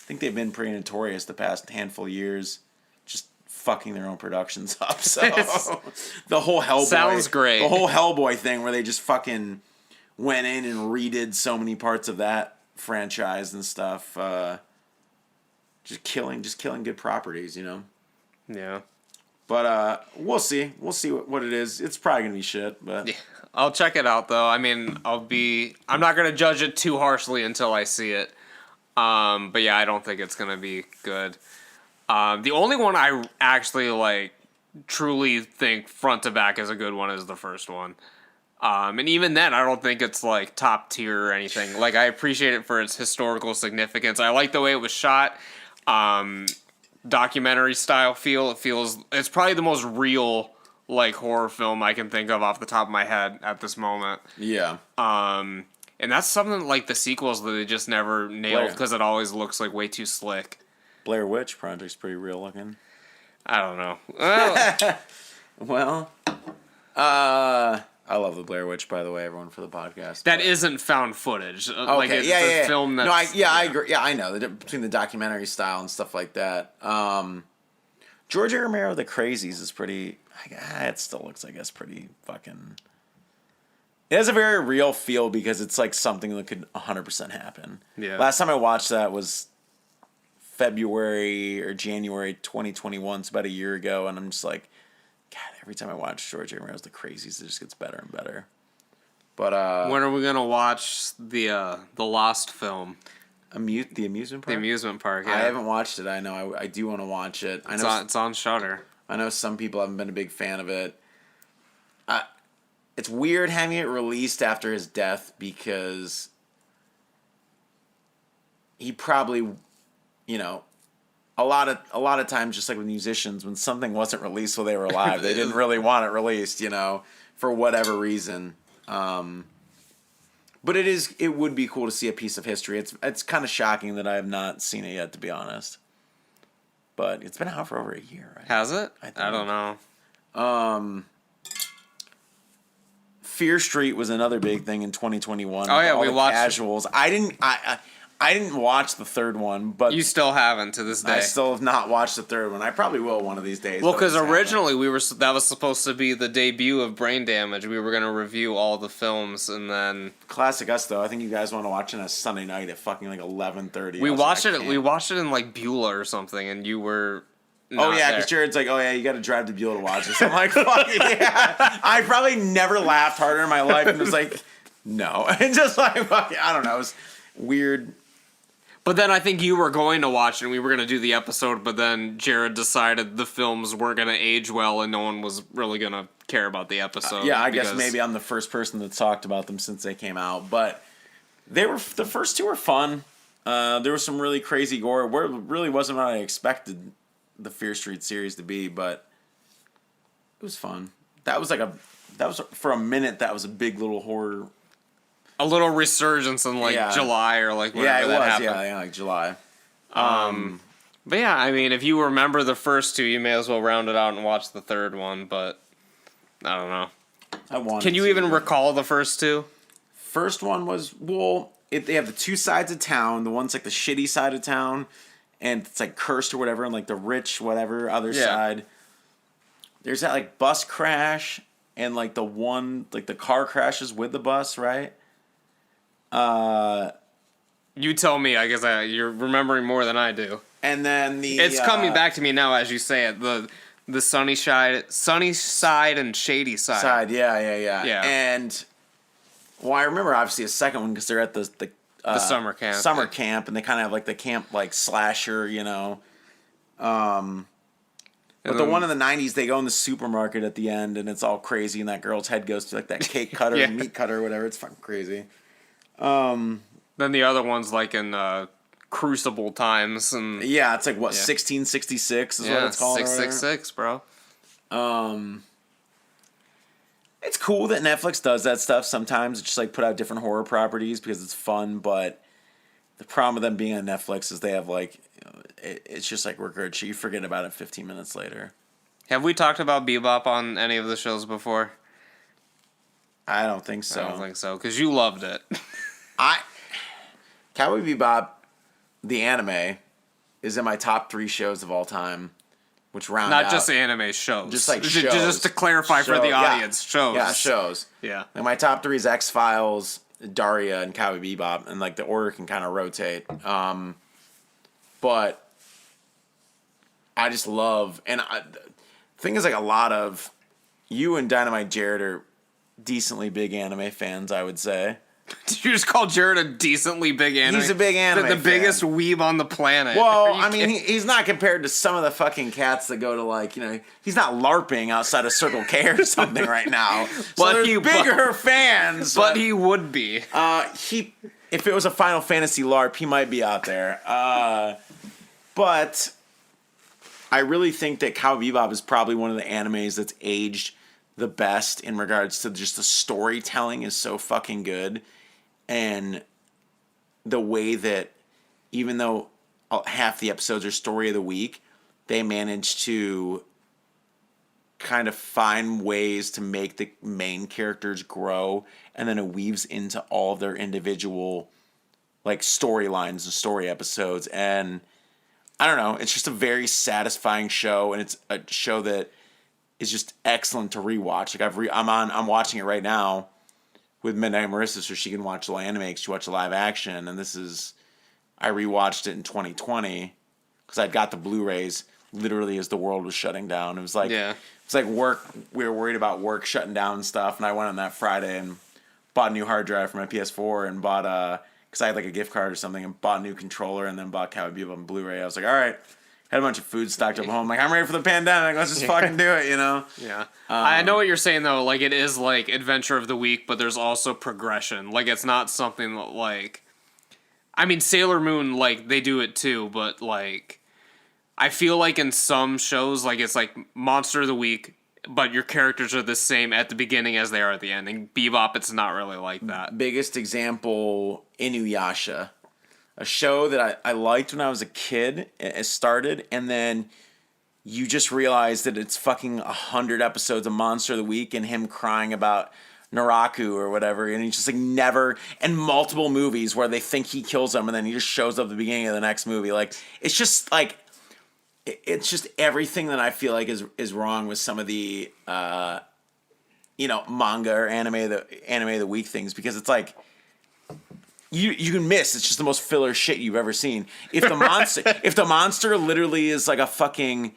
think they've been pretty notorious the past handful of years, just fucking their own productions up. So the whole Hellboy sounds great. The whole Hellboy thing where they just fucking went in and redid so many parts of that franchise and stuff. Just killing good properties, you know. Yeah. But we'll see. We'll see what it is. It's probably gonna be shit, but Yeah, I'll check it out though. I mean, I'm not gonna judge it too harshly until I see it. But yeah, I don't think it's gonna be good. The only one I actually like truly think front to back is a good one is the first one. And even then, I don't think it's like top tier or anything. Like I appreciate it for its historical significance. I like the way it was shot. Documentary style feel. It's probably the most real like horror film I can think of off the top of my head at this moment. yeah. And that's something like the sequels that they just never nailed because it always looks like way too slick. Blair Witch Project's pretty real looking. I don't know. Well, I love the Blair Witch, by the way, everyone, for the podcast. That isn't found footage. Okay, Like it's a film that's... No, I agree. Yeah, I know. Between the documentary style and stuff like that. George A. Romero, The Crazies is pretty... It still looks, I guess, pretty fucking... It has a very real feel because it's like something that could 100% happen. Yeah. Last time I watched that was February or January 2021. It's about a year ago, and I'm just like... God, every time I watch George A. Romero's The Crazies, it just gets better and better. But when are we gonna watch the Lost film? The amusement park. The amusement park. Yeah. I haven't watched it. I know. I do want to watch it. I know It's on Shudder. I know some people haven't been a big fan of it. It's weird having it released after his death because he probably, you know. A lot of times, just like with musicians, when something wasn't released while they were alive, they didn't really want it released, you know, for whatever reason. But it would be cool to see a piece of history. It's kind of shocking that I have not seen it yet, to be honest. But it's been out for over a year, right? Has it? I don't know. Fear Street was another big thing in 2021. Oh yeah, all we the watched casuals. I didn't watch the third one, but You still haven't to this day. I still have not watched the third one. I probably will one of these days. Well, because originally that was supposed to be the debut of Brain Damage. We were gonna review all the films, and then classic us though. I think you guys want to watch it on a Sunday night at fucking like 11:30. we watched it. We watched it in like Beulah or something, and you were. Oh yeah, because Jared's like, oh yeah, you got to drive to Beulah to watch this. I'm like, fuck yeah. I probably never laughed harder in my life, and was like, no, and just like, fuck, I don't know, it was weird. But then I think you were going to watch it, and we were going to do the episode, but then Jared decided the films weren't going to age well, and no one was really going to care about the episode. Yeah, I guess maybe I'm the first person that's talked about them since they came out, but the first two were fun. There was some really crazy gore. Where it really wasn't what I expected the Fear Street series to be, but it was fun. That was for a minute. That was a big little horror. A little resurgence in July or like whenever that happened. Yeah, like July. But yeah, I mean, if you remember the first two, you may as well round it out and watch the third one. But I don't know. Can you even recall the first two? First one was they have the two sides of town. The one's like the shitty side of town, and it's like cursed or whatever, and like the rich whatever other side. There's that like bus crash, and like the one like the car crashes with the bus, right? You tell me. I guess you're remembering more than I do. And then it's coming back to me now as you say it. The sunny side and shady side. Yeah. And I remember obviously a second one because they're at the summer camp. Summer camp, and they kind of have like the camp like slasher, you know. But the one in the 90s, they go in the supermarket at the end, and it's all crazy, and that girl's head goes to like that cake cutter, meat cutter, or whatever. It's fucking crazy. Then the other one's like in Crucible times, and it's like 1666 is what it's called. 666, bro. It's cool that Netflix does that stuff sometimes. It's just like put out different horror properties because it's fun, but the problem with them being on Netflix is they have like it's just like regurgitated. You forget about it 15 minutes later. Have we talked about Bebop on any of the shows before? I don't think so. I don't think so, because you loved it. Cowboy Bebop, the anime, is in my top 3 shows of all time, which round Not out. just anime shows. Just like shows. Just to clarify for the audience, shows. Yeah, shows. Yeah. Like my top 3 is X-Files, Daria, and Cowboy Bebop, and like the order can kind of rotate. But I just love, and thing is, like, a lot of you and Dynamite Jared are decently big anime fans, I would say. Did you just call Jared a decently big anime? He's a big anime The biggest weeb on the planet. Well, I mean, he's not compared to some of the fucking cats that go to, like, he's not LARPing outside of Circle K or something right now. But so there's bigger fans. But he would be. If it was a Final Fantasy LARP, he might be out there. But I really think that Cowboy Bebop is probably one of the animes that's aged the best in regards to just the storytelling is so fucking good. And the way that, even though half the episodes are story of the week, they manage to kind of find ways to make the main characters grow, and then it weaves into all of their individual, like, storylines and story episodes. And I don't know, it's just a very satisfying show, and it's a show that is just excellent to rewatch. Like, I'm watching it right now with Midnight Marissa, so she can watch the anime, because she watched the live action, and I rewatched it in 2020 because I'd got the Blu-rays literally as the world was shutting down. It was like work. We were worried about work shutting down and stuff, and I went on that Friday and bought a new hard drive for my PS4 and bought because I had like a gift card or something, and bought a new controller, and then bought Cowboy Bebop on Blu-ray. I was like, all right. Had a bunch of food stocked up at home. Like, I'm ready for the pandemic. Let's just fucking do it, Yeah. I know what you're saying, though. Like, it is, like, adventure of the week, but there's also progression. Like, it's not something that, like... I mean, Sailor Moon, like, they do it, too, but, like... I feel like in some shows, like, it's, like, Monster of the Week, but your characters are the same at the beginning as they are at the end. And Bebop, it's not really like that. Biggest example, Inuyasha. A show that I liked when I was a kid. It started, and then you just realize that it's fucking 100 episodes of Monster of the Week and him crying about Naraku or whatever, and he's just like never, and multiple movies where they think he kills them, and then he just shows up at the beginning of the next movie. Like, it's just like, it's just everything that I feel like is wrong with some of the manga or anime of the week things, because it's like, You can miss. It's just the most filler shit you've ever seen. If the monster literally is like a fucking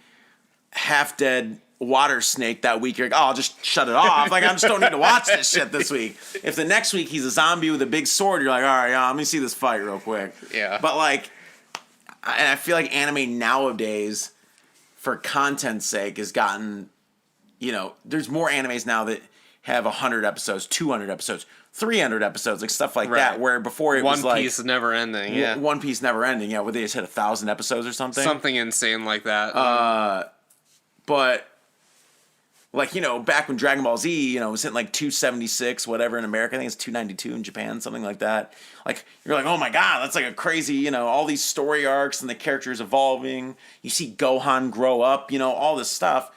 half dead water snake that week, you're like, oh, I'll just shut it off. Like, I just don't need to watch this shit this week. If the next week he's a zombie with a big sword, you're like, all right, yeah, let me see this fight real quick. Yeah. But like, and I feel like anime nowadays, for content's sake, has gotten, there's more animes now that have 100 episodes, 200 episodes, 300 episodes, like stuff like that, where before it was like... One Piece never ending, yeah. One Piece never ending, yeah, where they just had 1,000 episodes or something. Something insane like that. But, like, back when Dragon Ball Z, was hitting like 276, whatever, in America, I think it's 292 in Japan, something like that. Like, you're like, oh my god, that's like a crazy, all these story arcs and the characters evolving. You see Gohan grow up, all this stuff.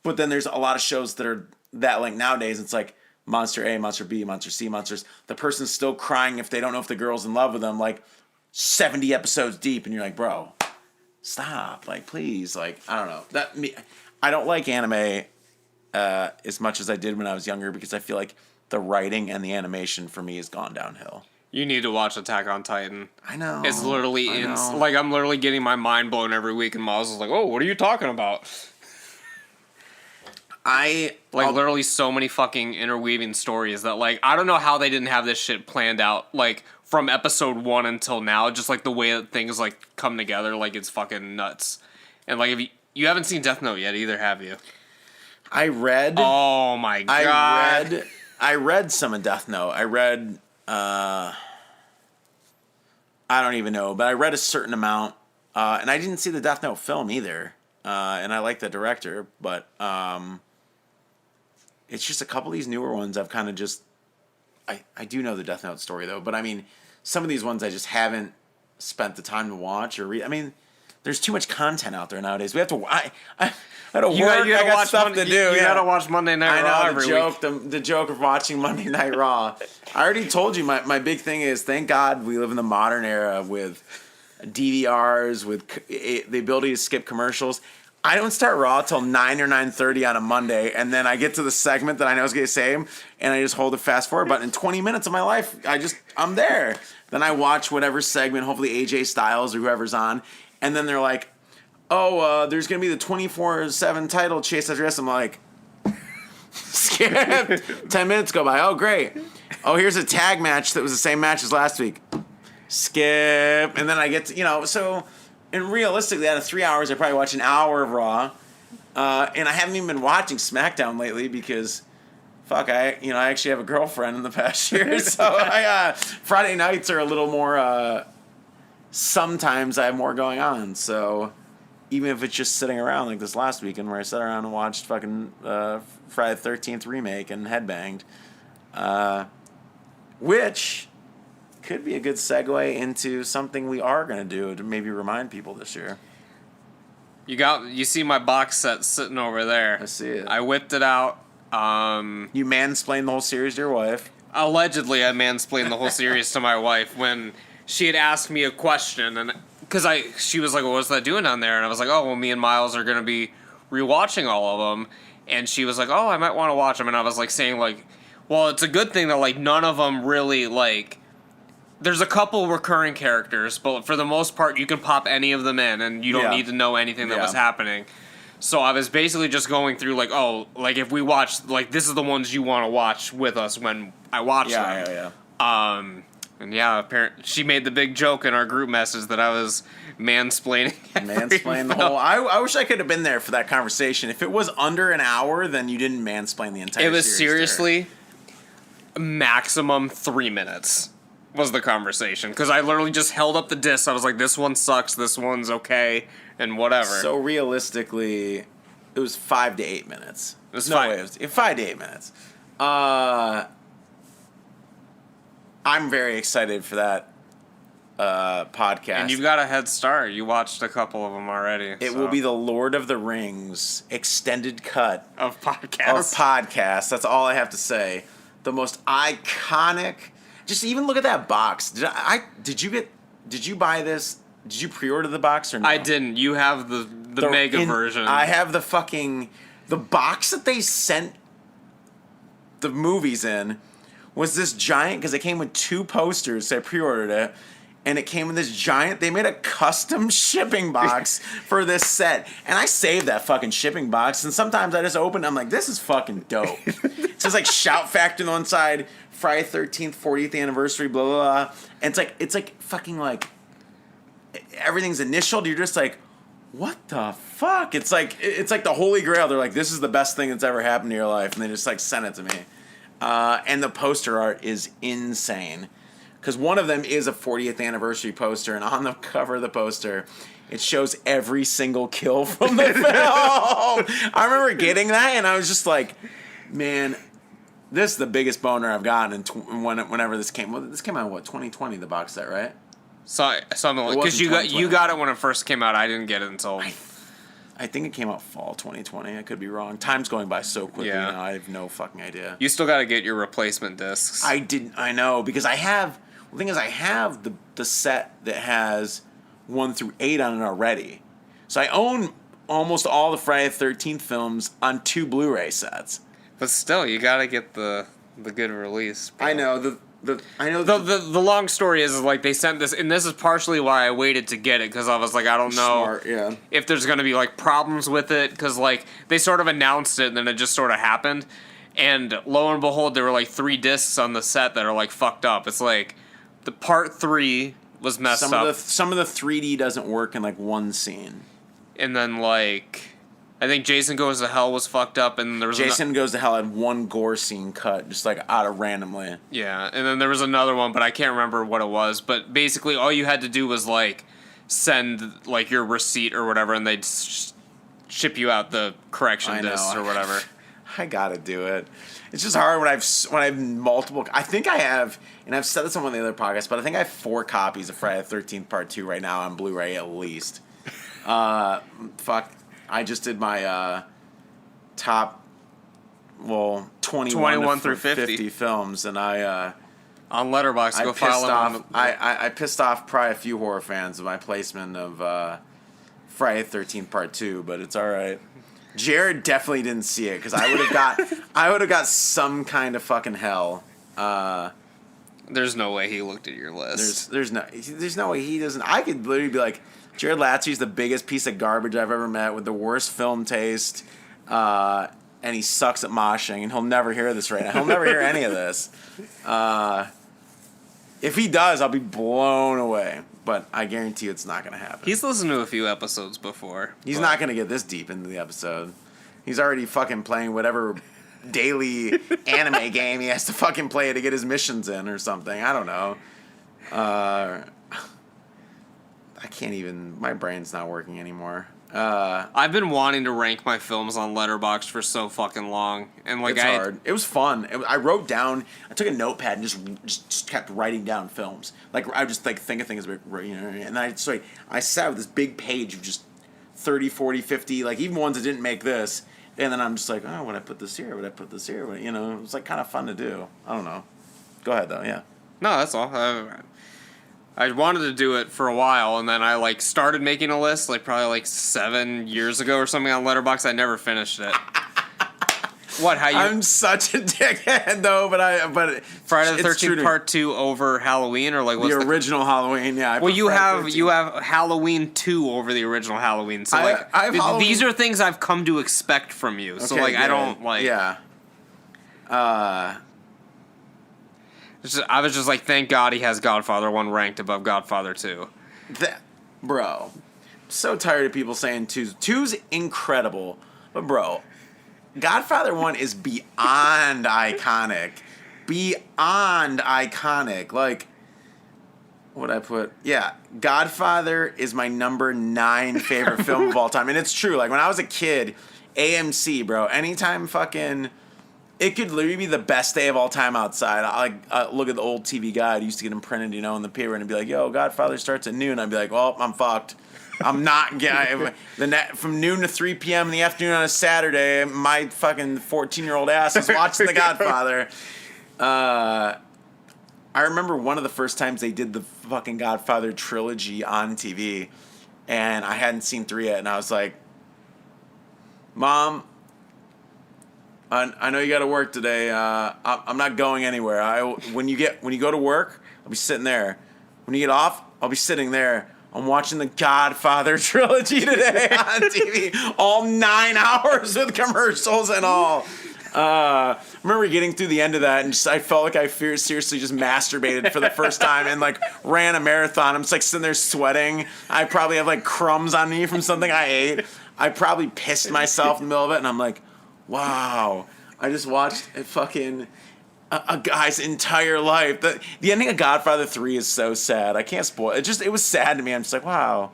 But then there's a lot of shows that are that link nowadays. It's like, Monster A, Monster B, Monster C, Monsters. The person's still crying if they don't know if the girl's in love with them, like 70 episodes deep, and you're like, bro, stop. Like, please. Like, I don't know. I don't like anime as much as I did when I was younger, because I feel like the writing and the animation for me has gone downhill. You need to watch Attack on Titan. I know. It's literally like, I'm literally getting my mind blown every week, and Miles is like, oh, what are you talking about? Literally so many fucking interweaving stories that, like, I don't know how they didn't have this shit planned out, like, from episode 1 until now. Just, like, the way that things, like, come together, like, it's fucking nuts. And, like, if you haven't seen Death Note yet either, have you? I read... Oh, my God. I read some of Death Note. I read... I don't even know, but I read a certain amount. And I didn't see the Death Note film either. And I like the director, but... it's just a couple of these newer ones I've kind of just... I do know the Death Note story, though. But, I mean, some of these ones I just haven't spent the time to watch or read. I mean, there's too much content out there nowadays. We have to... I got to work. I got stuff to do. You got to watch Monday Night Raw every week. The joke of watching Monday Night Raw. I already told you my big thing is, thank God we live in the modern era with DVRs, with the ability to skip commercials. I don't start Raw till 9 or 9:30 on a Monday, and then I get to the segment that I know is going to say, and I just hold the fast forward button. In 20 minutes of my life, I'm there. Then I watch whatever segment, hopefully AJ Styles or whoever's on, and then they're like, there's going to be the 24/7 title chase after this. I'm like, skip. 10 minutes go by. Oh, great. Oh, here's a tag match that was the same match as last week. Skip. And then I get to, so, and realistically, out of 3 hours, I probably watch an hour of Raw. And I haven't even been watching SmackDown lately because, fuck, I actually have a girlfriend in the past year. So Friday nights are a little more, sometimes I have more going on. So even if it's just sitting around like this last weekend where I sat around and watched fucking Friday the 13th remake and headbanged, which could be a good segue into something we are going to do to maybe remind people this year. You see my box set sitting over there. I see it. I whipped it out. You mansplained the whole series to your wife. Allegedly, I mansplained the whole series to my wife when she had asked me a question, and because she was like, well, "What's that doing down there?" And I was like, "Oh, well, me and Miles are gonna be rewatching all of them." And she was like, "Oh, I might want to watch them." And I was like saying like, "Well, it's a good thing that like none of them really like." There's a couple recurring characters, but for the most part, you can pop any of them in, and you don't need to know anything that was happening. So I was basically just going through, like, if we watch, like, this is the ones you want to watch with us when I watch them. And apparently she made the big joke in our group message that I was mansplaining. Mansplain the whole. I wish I could have been there for that conversation. If it was under an hour, then you didn't mansplain the entire. It was series seriously maximum 3 minutes. Was the conversation, because I literally just held up the disc. I was like, this one sucks, this one's okay, and whatever. So realistically, it was 5 to 8 minutes. It was 5 to 8 minutes. I'm very excited for that podcast. And you've got a head start. You watched a couple of them already. It will be the Lord of the Rings extended cut of podcasts. That's all I have to say. The most iconic. Just even look at that box. Did you buy this? Did you pre-order the box or no? I didn't. You have the mega version. I have the box that they sent the movies in was this giant, because it came with 2 posters, so I pre-ordered it. And it came in this giant, they made a custom shipping box for this set. And I saved that fucking shipping box. And sometimes I just open it, I'm like, this is fucking dope. It says like Shout Factor on one side, Friday 13th, 40th anniversary, blah, blah, blah. And it's like fucking like, everything's initialed. You're just like, what the fuck? It's like the Holy Grail. They're like, this is the best thing that's ever happened to your life. And they just like sent it to me. And the poster art is insane. Because one of them is a 40th anniversary poster, and on the cover of the poster, it shows every single kill from the film. I remember getting that, and I was just like, man, this is the biggest boner I've gotten whenever this came. Well, this came out in, 2020, the box set, right? Something like, because you got it when it first came out. I didn't get it until... I think it came out fall 2020. I could be wrong. Time's going by so quickly now. I have no fucking idea. You still got to get your replacement discs. I know, because I have... The thing is, I have the set that has 1 through 8 on it already. So I own almost all the Friday the 13th films on 2 Blu-ray sets. But still, you gotta get the good release. Bro. I know the long story is like they sent this, and this is partially why I waited to get it, because I was like, I don't know if there's gonna be like problems with it, because like they sort of announced it and then it just sort of happened, and lo and behold, there were like 3 discs on the set that are like fucked up. It's like the part 3 was messed up. Some of the 3D doesn't work in like one scene, and then like. I think Jason Goes to Hell was fucked up, and there was Jason Goes to Hell had 1 gore scene cut, just like out of randomly. Yeah, and then there was another one, but I can't remember what it was. But basically, all you had to do was like send like your receipt or whatever, and they'd ship you out the correction discs or whatever. I gotta do it. It's just hard when I've multiple. I think I have, and I've said this on one of the other podcasts, but I think I have 4 copies of Friday the 13th Part 2 right now on Blu-ray at least. Fuck. I just did my top, 21 through 50 films, and I on Letterboxd, go file them. I pissed off probably a few horror fans with my placement of Friday the 13th Part 2, but it's all right. Jared definitely didn't see it because I would have got some kind of fucking hell. There's no way he looked at your list. There's no way he doesn't. I could literally be like, Jared Latsy's the biggest piece of garbage I've ever met with the worst film taste. And he sucks at moshing, and he'll never hear this right now. He'll never hear any of this. If he does, I'll be blown away. But I guarantee you it's not going to happen. He's listened to a few episodes before. He's not going to get this deep into the episode. He's already fucking playing whatever daily anime game he has to fucking play to get his missions in or something. I don't know. I can't even... My brain's not working anymore. I've been wanting to rank my films on Letterboxd for so fucking long, and like it's hard. It was fun. I wrote down. I took a notepad and just kept writing down films. Like I would just like think of things, you know. And I sat with this big page of just 30, 40, 50, like even ones that didn't make this. And then I'm just like, oh, would I put this here? Would I put this here? You know, it was like kind of fun to do. I don't know. Go ahead though. Yeah. No, that's all. I wanted to do it for a while, and then I like started making a list like probably like 7 years ago or something on Letterboxd. I never finished it. What? How you? I'm such a dickhead though, but Friday the 13th Part 2 over Halloween, or like what's the original Halloween? Yeah. Well, you have Halloween 2 over the original Halloween. So like these are things I've come to expect from you. So like good. I don't like. Yeah. I was just like, thank God he has Godfather 1 ranked above Godfather 2. Bro, I'm so tired of people saying 2's. 2's incredible, but bro, Godfather 1 is beyond iconic. Beyond iconic. Like, what'd I put? Yeah, Godfather is my number 9 favorite film of all time. And it's true. Like, when I was a kid, AMC, bro, anytime fucking... It could literally be the best day of all time outside. I look at the old TV guide. I used to get them printed, you know, in the paper, and it'd be like, "Yo, Godfather starts at noon." I'd be like, "Well, I'm fucked. I'm not getting from noon to 3 p.m. in the afternoon on a Saturday. My fucking 14-year-old ass is watching The Godfather." I remember one of the first times they did the fucking Godfather trilogy on TV, and I hadn't seen 3 yet, and I was like, "Mom, I know you got to work today. I'm not going anywhere. When you go to work, I'll be sitting there. When you get off, I'll be sitting there. I'm watching the Godfather trilogy today on TV. All 9 hours with commercials and all." I remember getting through the end of that, and I felt like I seriously just masturbated for the first time and like ran a marathon. I'm just like sitting there sweating. I probably have like crumbs on me from something I ate. I probably pissed myself in the middle of it, and I'm like, wow, I just watched a guy's entire life. The ending of Godfather 3 is so sad. I can't spoil it. It was sad to me. I'm just like, wow.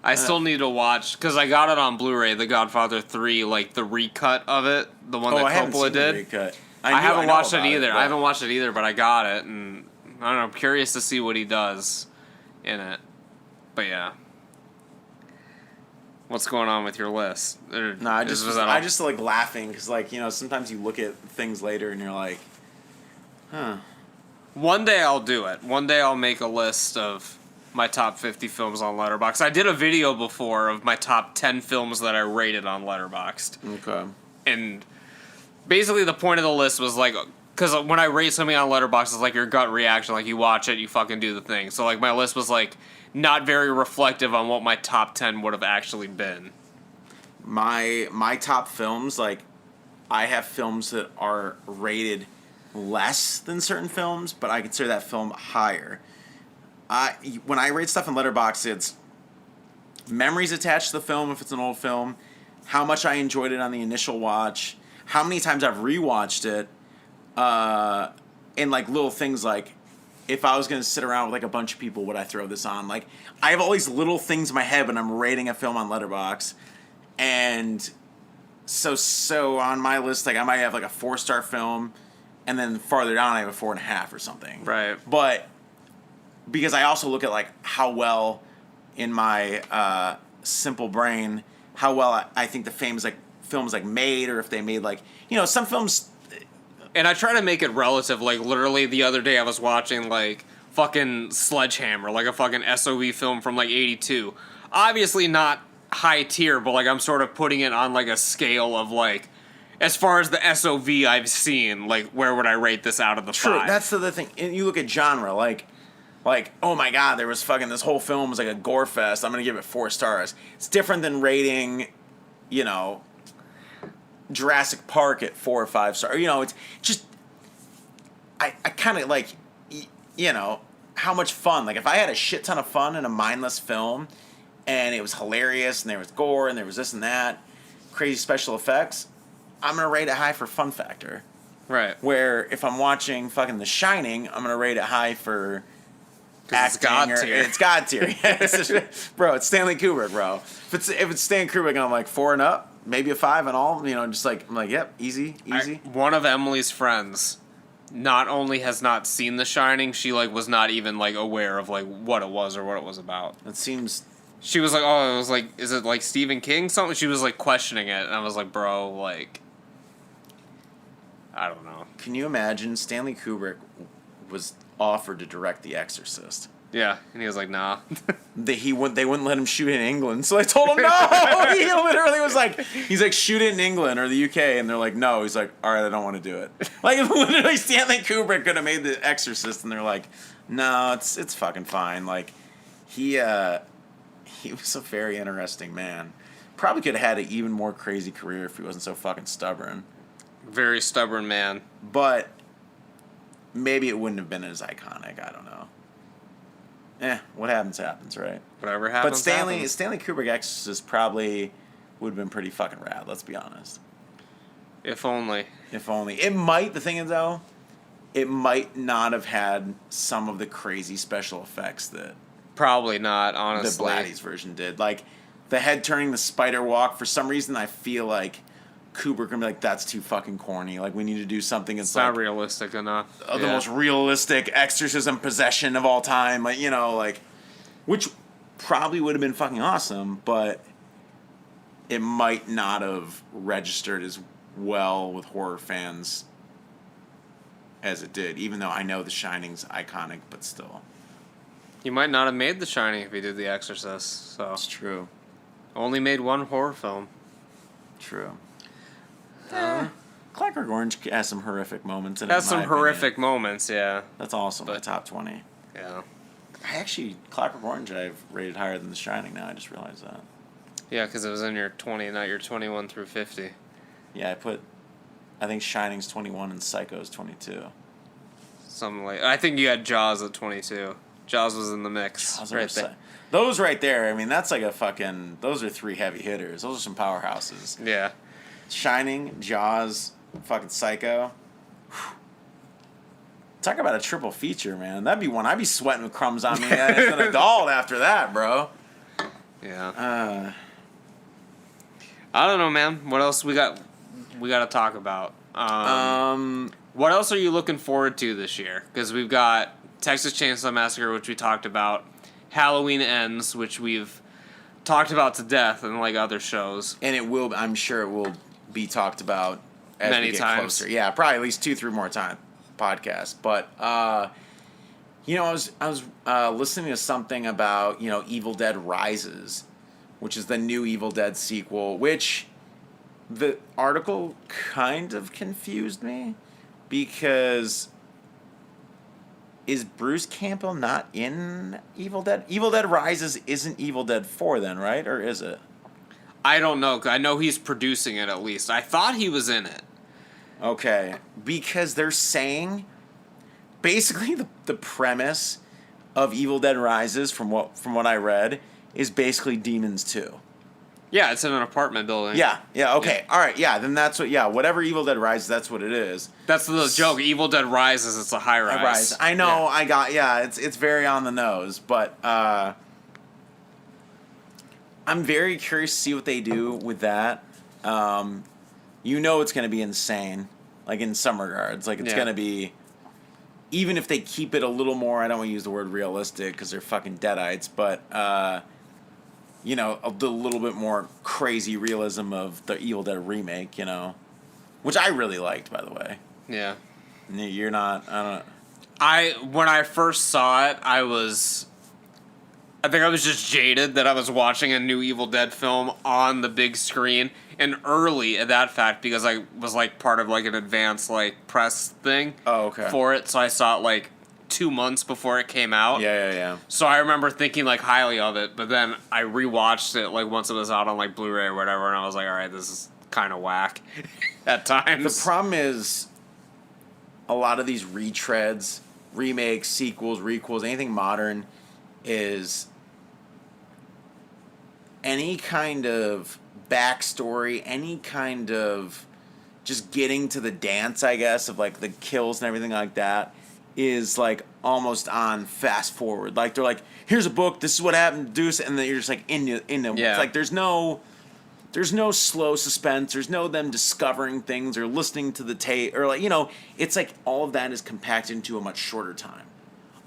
I still need to watch, because I got it on Blu-ray, the Godfather 3, like the recut of it, the one that Coppola did. Recut. I haven't watched it either. I haven't watched it either, but I got it, and I don't know, I'm curious to see what he does in it. But yeah. What's going on with your list? No, I just like laughing because, like, you know, sometimes you look at things later and you're like, huh. One day I'll do it. One day I'll make a list of my top 50 films on Letterboxd. I did a video before of my top 10 films that I rated on Letterboxd. Okay. And basically the point of the list was like, because when I rate something on Letterboxd, it's like your gut reaction. Like, you watch it, you fucking do the thing. So like my list was like not very reflective on what my top 10 would have actually been. My top films, like, I have films that are rated less than certain films, but I consider that film higher. When I rate stuff in Letterboxd, it's memories attached to the film if it's an old film, how much I enjoyed it on the initial watch, how many times I've rewatched it, and like little things like, if I was going to sit around with like a bunch of people, would I throw this on? Like, I have all these little things in my head when I'm rating a film on Letterboxd, and so on my list, like, I might have like a 4-star film, and then farther down I have a 4.5 or something. Right. But because I also look at like how well in my simple brain, how well I think the films like made, or if they made, like, you know, some films. And I try to make it relative. Like, literally the other day I was watching like fucking Sledgehammer, like a fucking SOE film from like 82. Obviously not high tier, but like I'm sort of putting it on like a scale of like, as far as the SOV I've seen, like, where would I rate this out of the 5? That's the other thing. And you look at genre, like, like, oh my god, there was fucking, this whole film was like a gore fest, I'm gonna give it 4 stars. It's different than rating, you know, Jurassic Park at 4 or 5 stars. You know, it's just, I kind of like, you know, how much fun. Like, if I had a shit ton of fun in a mindless film, and it was hilarious, and there was gore, and there was this and that, crazy special effects, I'm gonna rate it high for fun factor. Right. Where if I'm watching fucking The Shining, I'm gonna rate it high for acting. It's God tier. It's God tier. Bro, it's Stanley Kubrick, bro. If it's Stanley Kubrick, and I'm like 4 and up, maybe a 5 and all. You know, just like I'm like, yep, easy. One of Emily's friends not only has not seen The Shining, she like was not even like aware of like what it was or what it was about. It seems. She was like, oh, it was like, is it like Stephen King something? She was like questioning it, and I was like, bro, like, I don't know. Can you imagine Stanley Kubrick was offered to direct The Exorcist? Yeah, and he was like, nah. They wouldn't let him shoot in England, so I told him no. He literally was like, he's like, shoot it in England or the UK, and they're like, no. He's like, all right, I don't want to do it. Like, literally, Stanley Kubrick could have made The Exorcist, and they're like, no, it's fucking fine. Like, he was a very interesting man. Probably could have had an even more crazy career if he wasn't so fucking stubborn. Very stubborn man. But maybe it wouldn't have been as iconic. I don't know. What happens, right? Whatever happens, But Stanley Kubrick Exorcist probably would have been pretty fucking rad, let's be honest. If only. If only. It might, the thing is though, it might not have had some of the crazy special effects that Probably not, honestly. the Blatty's version did. Like, the head turning the spider walk, for some reason I feel like Kubrick gonna be like, that's too fucking corny. Like, we need to do something that's It's like not realistic enough. the most realistic exorcism possession of all time. Like, you know, like, which probably would have been fucking awesome, but it might not have registered as well with horror fans as it did, even though I know The Shining's iconic, but still. You might not have made The Shining if you did The Exorcist, so. It's true. Only made one horror film. True. Clockwork Orange has some horrific moments in it. Has some horrific moments, yeah. That's also my But- top 20. Yeah. Clockwork Orange I've rated higher than The Shining now, I just realized that. Yeah, because it was in your 20, not your 21 through 50. Yeah, I think Shining's 21 and Psycho's 22. Something like, I think you had Jaws at 22. Jaws was in the mix. Jaws right over there. Those right there, I mean, that's like a fucking, those are 3 heavy hitters. Those are some powerhouses. Yeah. Shining, Jaws, fucking Psycho. Whew. Talk about a triple feature, man. That'd be one. I'd be sweating with crumbs on me as an adult after that, bro. Yeah. I don't know, man. What else we got to talk about? What else are you looking forward to this year? Because we've got Texas Chainsaw Massacre, which we talked about. Halloween Ends, which we've talked about to death in like other shows. And it will, I'm sure it will be talked about as Many we get times. closer. Yeah, probably at least 2-3 more time podcasts. But you know, I was listening to something about, you know, Evil Dead Rises, which is the new Evil Dead sequel, which the article kind of confused me because is Bruce Campbell not in Evil Dead? Evil Dead Rises isn't Evil Dead 4 then, right? Or is it? I don't know. I know he's producing it at least. I thought he was in it. Okay, because they're saying basically the premise of Evil Dead Rises, from what I read, is basically Demons 2. Yeah, it's in an apartment building. Yeah, okay, all right, yeah, then that's what, whatever Evil Dead Rises, that's what it is. That's the joke. Evil Dead Rises, it's a high rise. I know, yeah. It's very on the nose, but I'm very curious to see what they do with that. You know it's going to be insane, like in some regards. Like it's going to be, even if they keep it a little more, I don't want to use the word realistic because they're fucking deadites, but, you know, the little bit more crazy realism of the Evil Dead remake, you know, which I really liked, by the way. Yeah. You're not, I don't know. When I first saw it, I think I was just jaded that I was watching a new Evil Dead film on the big screen, and early at that fact because I was like part of like an advanced like press thing Oh, okay. for it, so I saw it like 2 months before it came out. Yeah. So I remember thinking like highly of it, but then I rewatched it like once it was out on like Blu-ray or whatever, and I was like, all right, this is kind of whack at times. The problem is a lot of these retreads, remakes, sequels, requels, anything modern is any kind of backstory, any kind of just getting to the dance, I guess, of like the kills and everything like that is like almost on fast forward. Like they're like, here's a book, this is what happened, do this, and then you're just like in the Yeah. It's like there's no slow suspense, there's no them discovering things or listening to the tape or like, you know, it's like all of that is compacted into a much shorter time.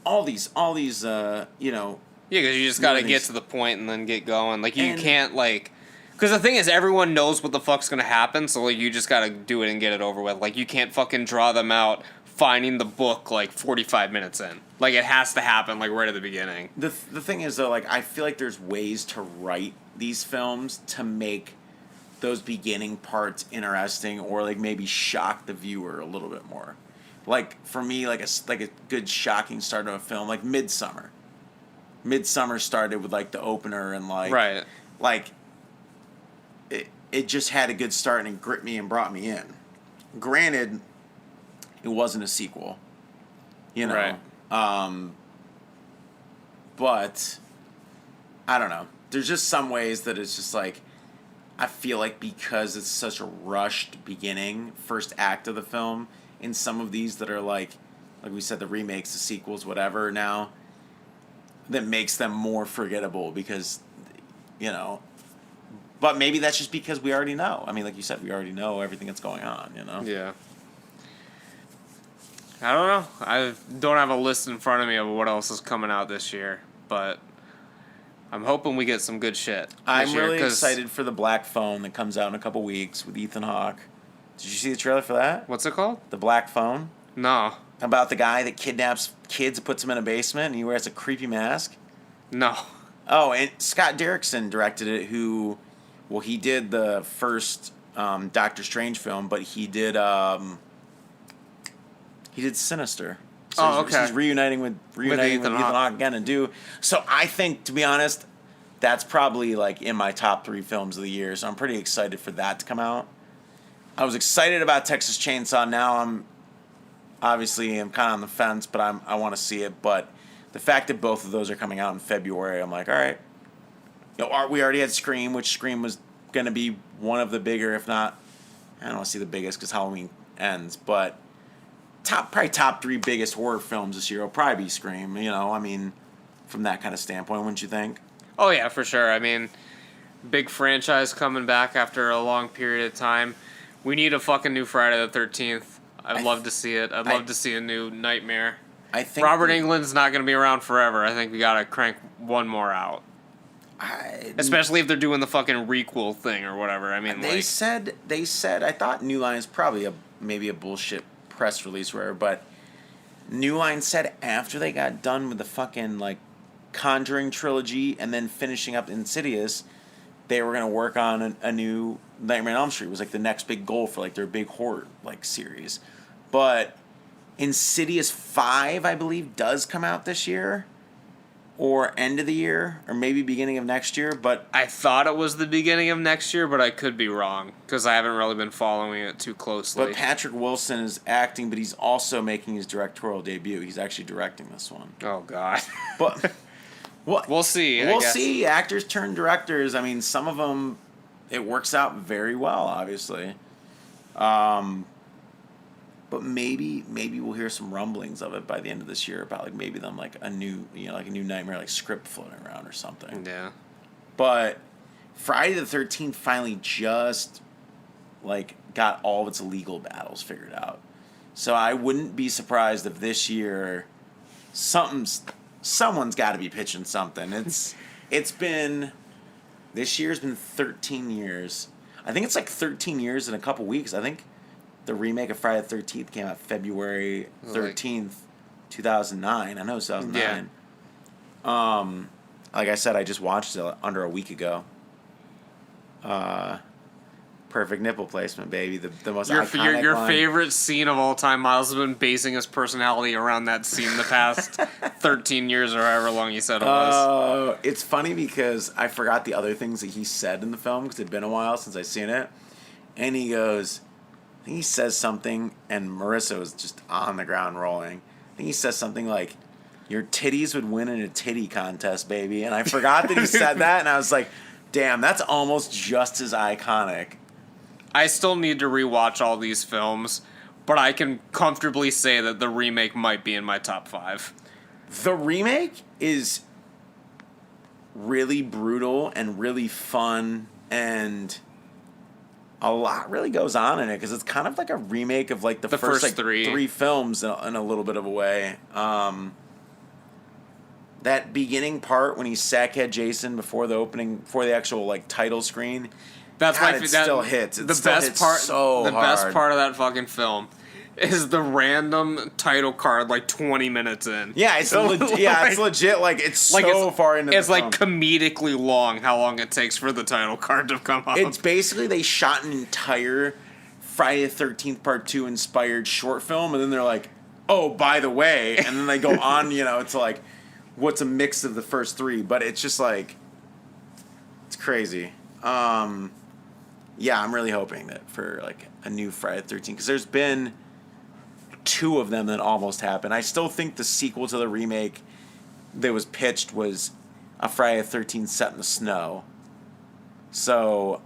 All these you know, Yeah, because you just got to get to the point and then get going. Like, you can't, like... Because the thing is, everyone knows what the fuck's going to happen, so, like, you just got to do it and get it over with. Like, you can't fucking draw them out finding the book, like, 45 minutes in. Like, it has to happen, like, right at the beginning. The thing is, though, like, I feel like there's ways to write these films to make those beginning parts interesting or, like, maybe shock the viewer a little bit more. Like, for me, like a good shocking start to a film, like Midsummer. Midsummer started with like the opener and like Right. like it just had a good start and it gripped me and brought me in. Granted, it wasn't a sequel, you know. Right. But I don't know. There's just some ways that it's just like I feel like because it's such a rushed beginning, first act of the film, in some of these that are like we said, the remakes, the sequels, whatever now, that makes them more forgettable because, you know, but maybe that's just because we already know. I mean, like you said, we already know everything that's going on, you know? Yeah. I don't know. I don't have a list in front of me of what else is coming out this year, but I'm hoping we get some good shit. I'm really excited for The Black Phone that comes out in a couple weeks with Ethan Hawke. Did you see the trailer for that? What's it called? The Black Phone. No. About the guy that kidnaps kids and puts them in a basement and he wears a creepy mask? No. Oh, and Scott Derrickson directed it, he did the first Doctor Strange film, but he did Sinister. So he's reuniting with Ethan Hawke again So I think, to be honest, that's probably like in my top 3 films of the year. So I'm pretty excited for that to come out. I was excited about Texas Chainsaw. Now I'm kind of on the fence, but I want to see it. But the fact that both of those are coming out in February, I'm like, all right. You know, we already had Scream, which Scream was going to be one of the bigger, if not, I don't want to see the biggest because Halloween ends, but probably top 3 biggest horror films this year will probably be Scream. You know, I mean, from that kind of standpoint, wouldn't you think? Oh yeah, for sure. I mean, big franchise coming back after a long period of time. We need a fucking new Friday the 13th. I'd love to see it. I'd love to see a new Nightmare. I think Robert Englund's not going to be around forever. I think we got to crank one more out. Especially if they're doing the fucking requel thing or whatever. I mean, they said I thought New Line's probably maybe a bullshit press release or whatever, but New Line said after they got done with the fucking like Conjuring trilogy and then finishing up Insidious, they were gonna work on a new Nightmare on Elm Street. It was like the next big goal for like their big horror like series. But Insidious 5, I believe, does come out this year. Or end of the year, or maybe beginning of next year, but... I thought it was the beginning of next year, but I could be wrong, because I haven't really been following it too closely. But Patrick Wilson is acting, but he's also making his directorial debut. He's actually directing this one. Oh, God. But... We'll see, We'll see. Actors turn directors. I mean, some of them, it works out very well, obviously. But maybe we'll hear some rumblings of it by the end of this year about like maybe them like a new Nightmare like script floating around or something. Yeah. But Friday the 13th finally just like got all of its legal battles figured out. So I wouldn't be surprised if this year someone's got to be pitching something. This year's been 13 years. I think it's like 13 years in a couple weeks. I think the remake of Friday the 13th came out February 13th, 2009. I know it's 2009. Yeah. Like I said, I just watched it under a week ago. Perfect nipple placement, baby. The most iconic your line. favorite scene of all time. Miles has been basing his personality around that scene the past 13 years or however long you said it was. It's funny because I forgot the other things that he said in the film because it'd been a while since I've seen it. And he goes, I think he says something, and Marissa was just on the ground rolling. I think he says something like, "Your titties would win in a titty contest, baby." And I forgot that he said that, and I was like, damn, that's almost just as iconic. I still need to rewatch all these films, but I can comfortably say that the remake might be in my top 5. The remake is really brutal and really fun, and a lot really goes on in it because it's kind of like a remake of like the first like, three films in a little bit of a way. That beginning part when he's sackhead Jason before the actual like title screen. That's God, my it still hits. It still hits so hard. The best part of that fucking film is the random title card like 20 minutes in. Yeah, it's it's legit. Like it's like so far into. It's like comedically long how long it takes for the title card to come up. It's basically they shot an entire Friday the 13th Part 2 inspired short film, and then they're like, oh, by the way, and then they go on. It's like what's a mix of the first 3, but it's just like it's crazy. Yeah, I'm really hoping that for like a new Friday the 13th because there's been 2 of them that almost happened. I still think the sequel to the remake that was pitched was a Friday the 13th set in the snow. So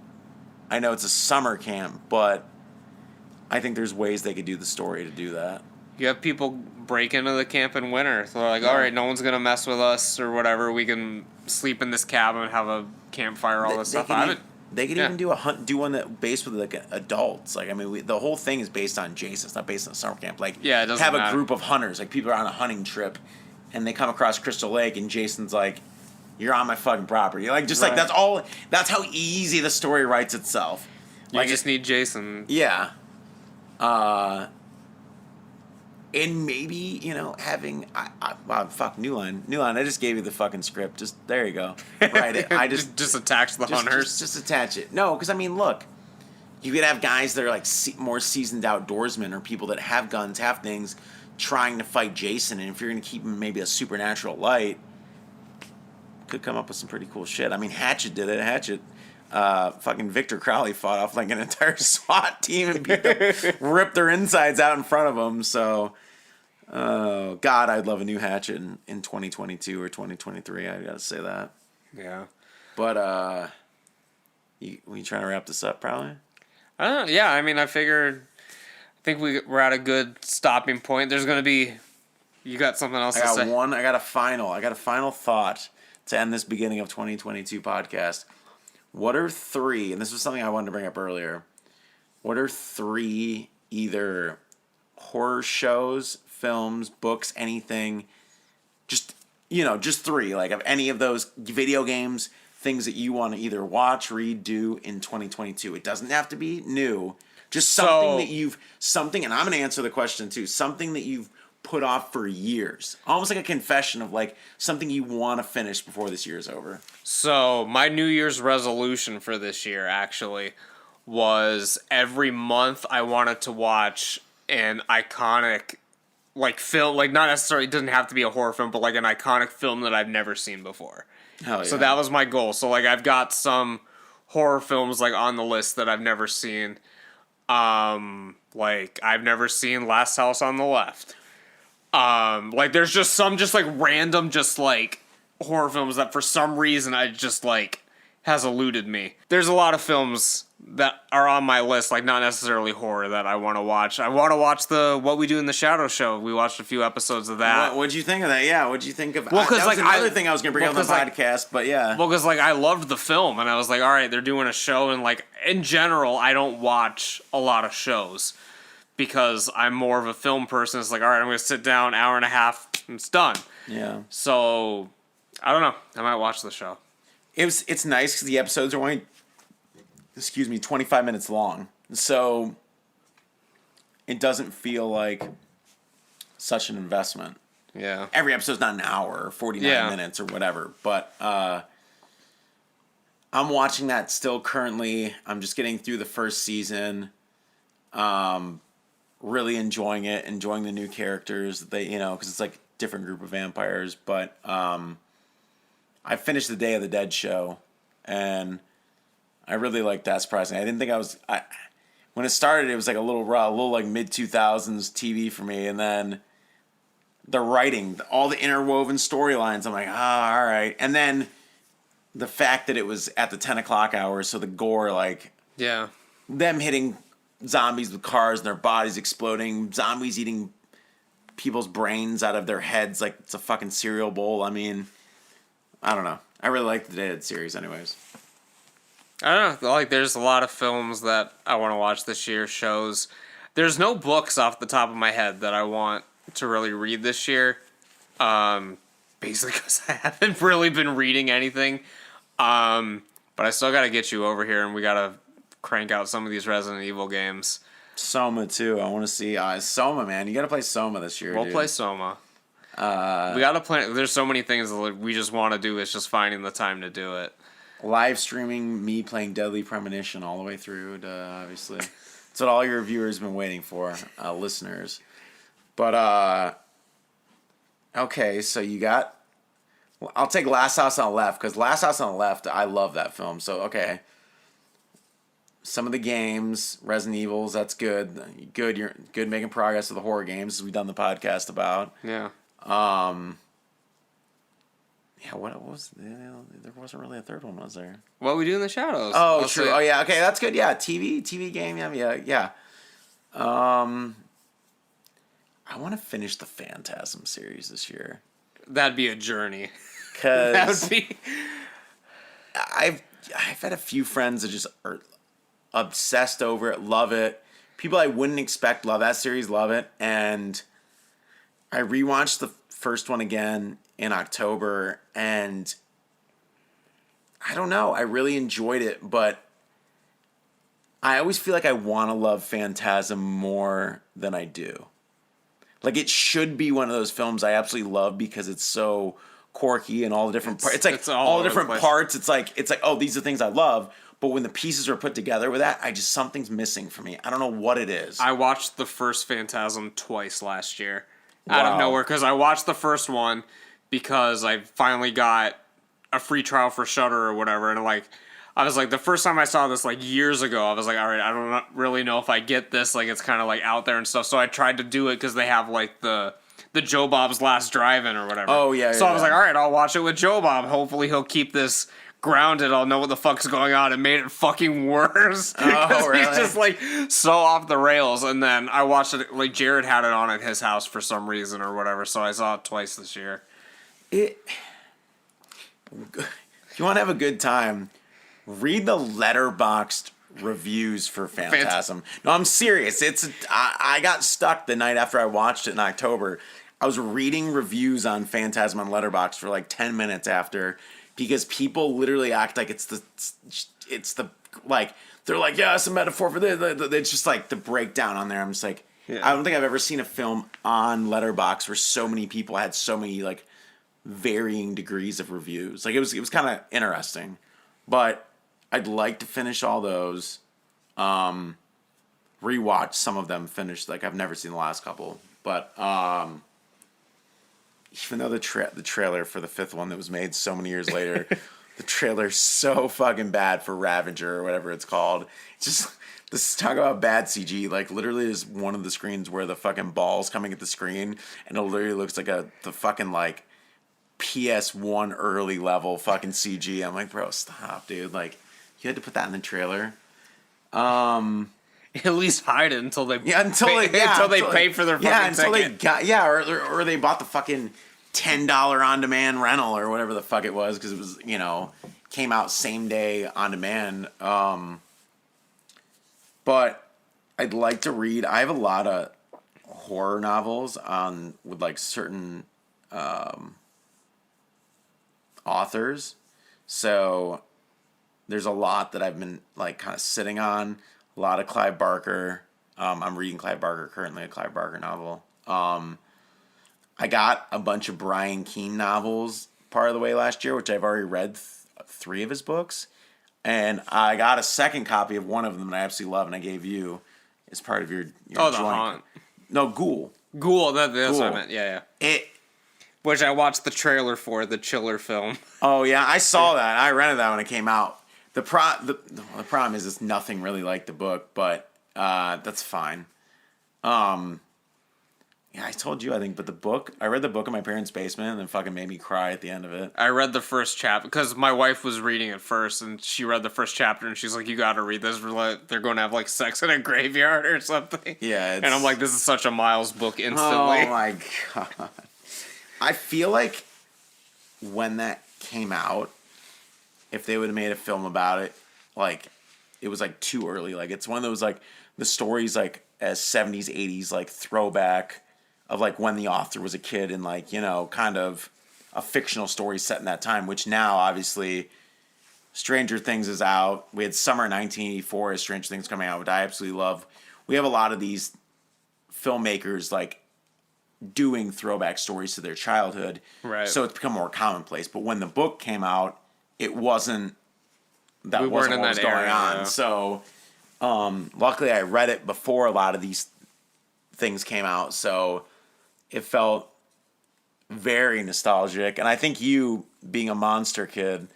I know it's a summer camp, but I think there's ways they could do the story to do that. You have people break into the camp in winter. So they're like, all right, no one's going to mess with us or whatever. We can sleep in this cabin, have a campfire, all this stuff. They could even do one that based with like adults. Like I mean, the whole thing is based on Jason. It's not based on summer camp. Like it doesn't have matter. A group of hunters. Like people are on a hunting trip, and they come across Crystal Lake, and Jason's like, "You're on my fucking property." Like just like that's all. That's how easy the story writes itself. You just need Jason. Yeah. And maybe, having... wow, fuck, New Line. I just gave you the fucking script. Just, there you go. Write it. I just attach the hunters. Just attach it. No, because, I mean, look. You could have guys that are, like, more seasoned outdoorsmen or people that have guns, have things, trying to fight Jason. And if you're going to keep him maybe a supernatural light, could come up with some pretty cool shit. I mean, Hatchet did it. Fucking Victor Crowley fought off like an entire SWAT team and ripped their insides out in front of him. So, God, I'd love a new Hatchet in 2022 or 2023. I gotta say that. Yeah. But, we trying to wrap this up probably? Yeah, I mean, I think we're at a good stopping point. There's gonna be, you got something else to say? I got a final thought to end this beginning of 2022 podcast. What are 3, and this was something I wanted to bring up earlier, what are 3 either horror shows, films, books, anything, just 3, like of any of those video games, things that you want to either watch, read, do in 2022. It doesn't have to be new, just something, and I'm going to answer the question too, something that you've put off for years. Almost like a confession of like something you want to finish before this year's over. So my New Year's resolution for this year actually was every month I wanted to watch an iconic like film, like not necessarily, it doesn't have to be a horror film, but like an iconic film that I've never seen before. Hell yeah. So that was my goal. So like I've got some horror films like on the list that I've never seen. Like I've never seen Last House on the Left. Like there's just some just like random just like horror films that for some reason I just like has eluded me. There's a lot of films that are on my list, like not necessarily horror, that I want to watch. I want to watch the What We Do in the Shadow show. We watched a few episodes of that. What'd you think of that? Yeah, what'd you think of? Well, because that was like another thing I was gonna bring up on the podcast, but yeah. Well, because like I loved the film, and I was like, all right, they're doing a show, and like in general, I don't watch a lot of shows because I'm more of a film person. It's like, all right, I'm gonna sit down, hour and a half, and it's done. Yeah. So I don't know. I might watch the show. It's nice because the episodes are only 25 minutes long. So it doesn't feel like such an investment. Yeah. Every episode's not an hour or 49 minutes or whatever. But I'm watching that still currently. I'm just getting through the first season. Really enjoying it, enjoying the new characters. They, because it's like different group of vampires. But I finished the Day of the Dead show, and I really liked that. Surprisingly, I didn't think I was. When it started, it was like a little raw, a little like mid 2000s TV for me, and then the writing, all the interwoven storylines. I'm like, all right, and then the fact that it was at the 10 o'clock hour, so the gore, like them hitting zombies with cars and their bodies exploding, zombies eating people's brains out of their heads like it's a fucking cereal bowl. I mean, I don't know. I really like the Dead series anyways. I don't know. Like, there's a lot of films that I want to watch this year, shows. There's no books off the top of my head that I want to really read this year. Basically because I haven't really been reading anything. But I still got to get you over here and we got to crank out some of these Resident Evil games. Soma too. I want to see Soma, man. You got to play Soma this year. We'll play Soma. We got to plan. There's so many things that we just want to do. It's just finding the time to do it. Live streaming me playing Deadly Premonition all the way through to, obviously. That's what all your viewers have been waiting for, listeners. But, okay, so you got... I'll take Last House on the Left, because Last House on the Left, I love that film. So, okay. Some of the games, Resident Evils, that's good. Good, you're good making progress with the horror games, as we've done the podcast about. Yeah. Yeah, what was... there wasn't really a third one, was there? What We Do in the Shadows. Oh, true. Oh, yeah, okay, that's good. Yeah, TV game, yeah. I want to finish the Phantasm series this year. That'd be a journey. Because That would be... I've had a few friends that just are obsessed over it, love it. People I wouldn't expect love that series, love it. And I rewatched the first one again in October, and I don't know, I really enjoyed it, but I always feel like I want to love Phantasm more than I do. Like, it should be one of those films I absolutely love because it's so quirky and all the different parts. It's like all the different parts. It's like, oh, these are things I love. But when the pieces are put together with that, something's missing for me. I don't know what it is. I watched the first Phantasm twice last year. Out of nowhere, because I watched the first one because I finally got a free trial for Shudder or whatever, and I was like, the first time I saw this years ago, I was like, all right, I don't really know if I get this, it's kind of out there and stuff, so I tried to do it because they have the Joe Bob's Last Drive-In or whatever. Oh, yeah, so I was like, all right, I'll watch it with Joe Bob. Hopefully he'll keep this grounded. I'll know what the fuck's going on. It made it fucking worse. Oh, really? He's just so off the rails. And then I watched it, Jared had it on at his house for some reason or whatever, so I saw it twice this year. If you want to have a good time, read the Letterboxd reviews for Phantasm. No, I'm serious. I got stuck the night after I watched it in October. I was reading reviews on Phantasm on Letterboxd for 10 minutes after, because people literally act like it's the they're like, yeah, it's a metaphor for this. It's just the breakdown on there. I'm just like, yeah. I don't think I've ever seen a film on Letterboxd where so many people had so many varying degrees of reviews. It was kind of interesting, but I'd like to finish all those. Rewatch some of them finished. I've never seen the last couple, but even though the trailer for the fifth one that was made so many years later, the trailer's so fucking bad for Ravager or whatever it's called. It's just, this talk about bad CG. Literally is one of the screens where the fucking ball's coming at the screen, and it literally looks like the fucking PS1 early level fucking CG. I'm like, bro, stop, dude. You had to put that in the trailer. At least hide it until they until they pay for their fucking ticket. Or they bought the fucking $10 on demand rental or whatever the fuck it was, because it was came out same day on demand. But I'd like to read. I have a lot of horror novels with certain authors, so there's a lot that I've been kind of sitting on. A lot of Clive Barker. I'm reading Clive Barker currently, a Clive Barker novel. I got a bunch of Brian Keene novels part of the way last year, which I've already read 3 of his books. And I got a second copy of one of them that I absolutely love, and I gave you as part of your the joint. Haunt. No, Ghoul. That's what I meant. Yeah. Which I watched the trailer for, the Chiller film. Oh, yeah, I saw that. I rented that when it came out. The problem is it's nothing really like the book, but that's fine. Yeah, I told you, I think, but the book, I read the book in my parents' basement and then fucking made me cry at the end of it. I read the first chapter because my wife was reading it first, and she read the first chapter, and she's like, "You got to read this. They're going to have like sex in a graveyard or something." Yeah, and I'm like, "This is such a Miles book instantly." Oh my god! I feel like when that came out, if they would have made a film about it, like it was like too early. Like it's one of those like the stories like as 70s, 80s like throwback of like when the author was a kid and like, you know, kind of a fictional story set in that time, which now obviously Stranger Things is out. We had summer 1984 as Stranger Things coming out, which I absolutely love. We have a lot of these filmmakers like doing throwback stories to their childhood. Right. So it's become more commonplace. But when the book came out, it wasn't what was going on. Yeah. So luckily I read it before a lot of these things came out, so it felt very nostalgic. And I think you, being a monster kid,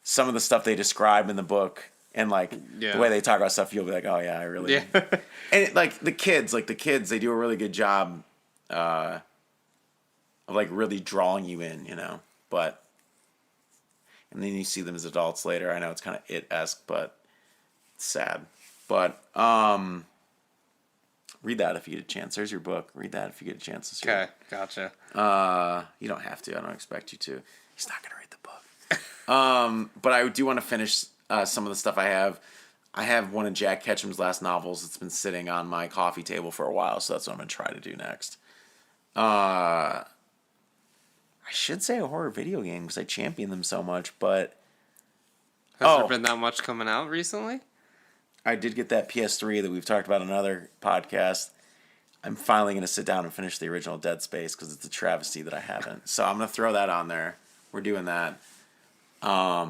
some of the stuff they describe in the book and like the way they talk about stuff, you'll be like, oh yeah, I really. Yeah. And like the kids, they do a really good job of like really drawing you in, you know. But and then you see them as adults later. I know it's kind of It-esque, but it's sad. But read that if you get a chance. There's your book. Read that if you get a chance this year. Okay, gotcha. You don't have to. I don't expect you to. He's not going to read the book. But I do want to finish some of the stuff I have. I have one of Jack Ketchum's last novels that's been sitting on my coffee table for a while, so that's what I'm going to try to do next. I should say a horror video game because I champion them so much, but... Has there been that much coming out recently? I did get that PS3 that we've talked about in another podcast. I'm finally going to sit down and finish the original Dead Space because it's a travesty that I haven't. So I'm going to throw that on there. We're doing that. I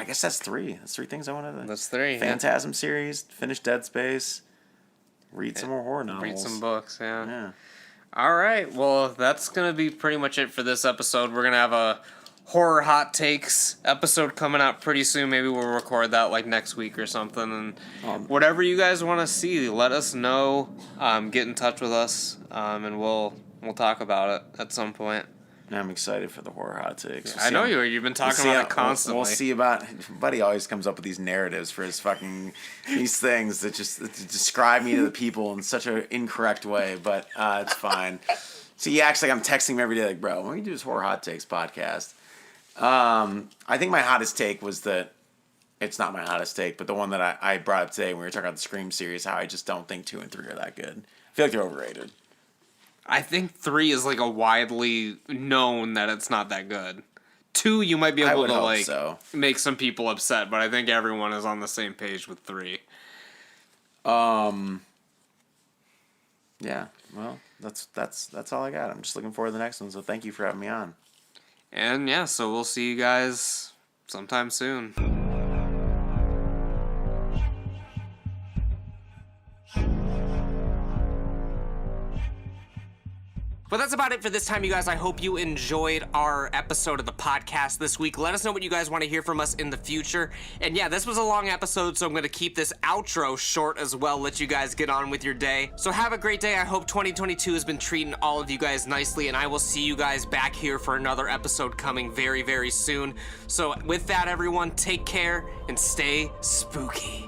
guess that's three. That's three things I wanted to... That's three. Phantasm series, finish Dead Space, read some more horror novels. Read some books, yeah. Yeah. All right, well, that's going to be pretty much it for this episode. We're going to have a horror hot takes episode coming out pretty soon. Maybe we'll record that like next week or something. And whatever you guys want to see, let us know. Get in touch with us, and we'll talk about it at some point. I'm excited for the horror hot takes. I know you are. You've been talking about it constantly. We'll see about... Buddy always comes up with these narratives for his fucking... these things that just describe me to the people in such an incorrect way, but it's fine. So he acts like I'm texting him every day, like, bro, when we do this horror hot takes podcast... I think my hottest take was that it's not my hottest take, but the one that I brought up today when we were talking about the Scream series, how I just don't think 2 and 3 are that good. I feel like they're overrated. I think 3 is like a widely known that it's not that good. 2, you might be able to like make some people upset, but I think everyone is on the same page with 3. Yeah, well, that's all I got. I'm just looking forward to the next one, so thank you for having me on. And yeah, so we'll see you guys sometime soon. But that's about it for this time, you guys. I hope you enjoyed our episode of the podcast this week. Let us know what you guys want to hear from us in the future. And yeah, this was a long episode, so I'm going to keep this outro short as well, let you guys get on with your day. So have a great day. I hope 2022 has been treating all of you guys nicely, and I will see you guys back here for another episode coming very, very soon. So with that, everyone, take care and stay spooky.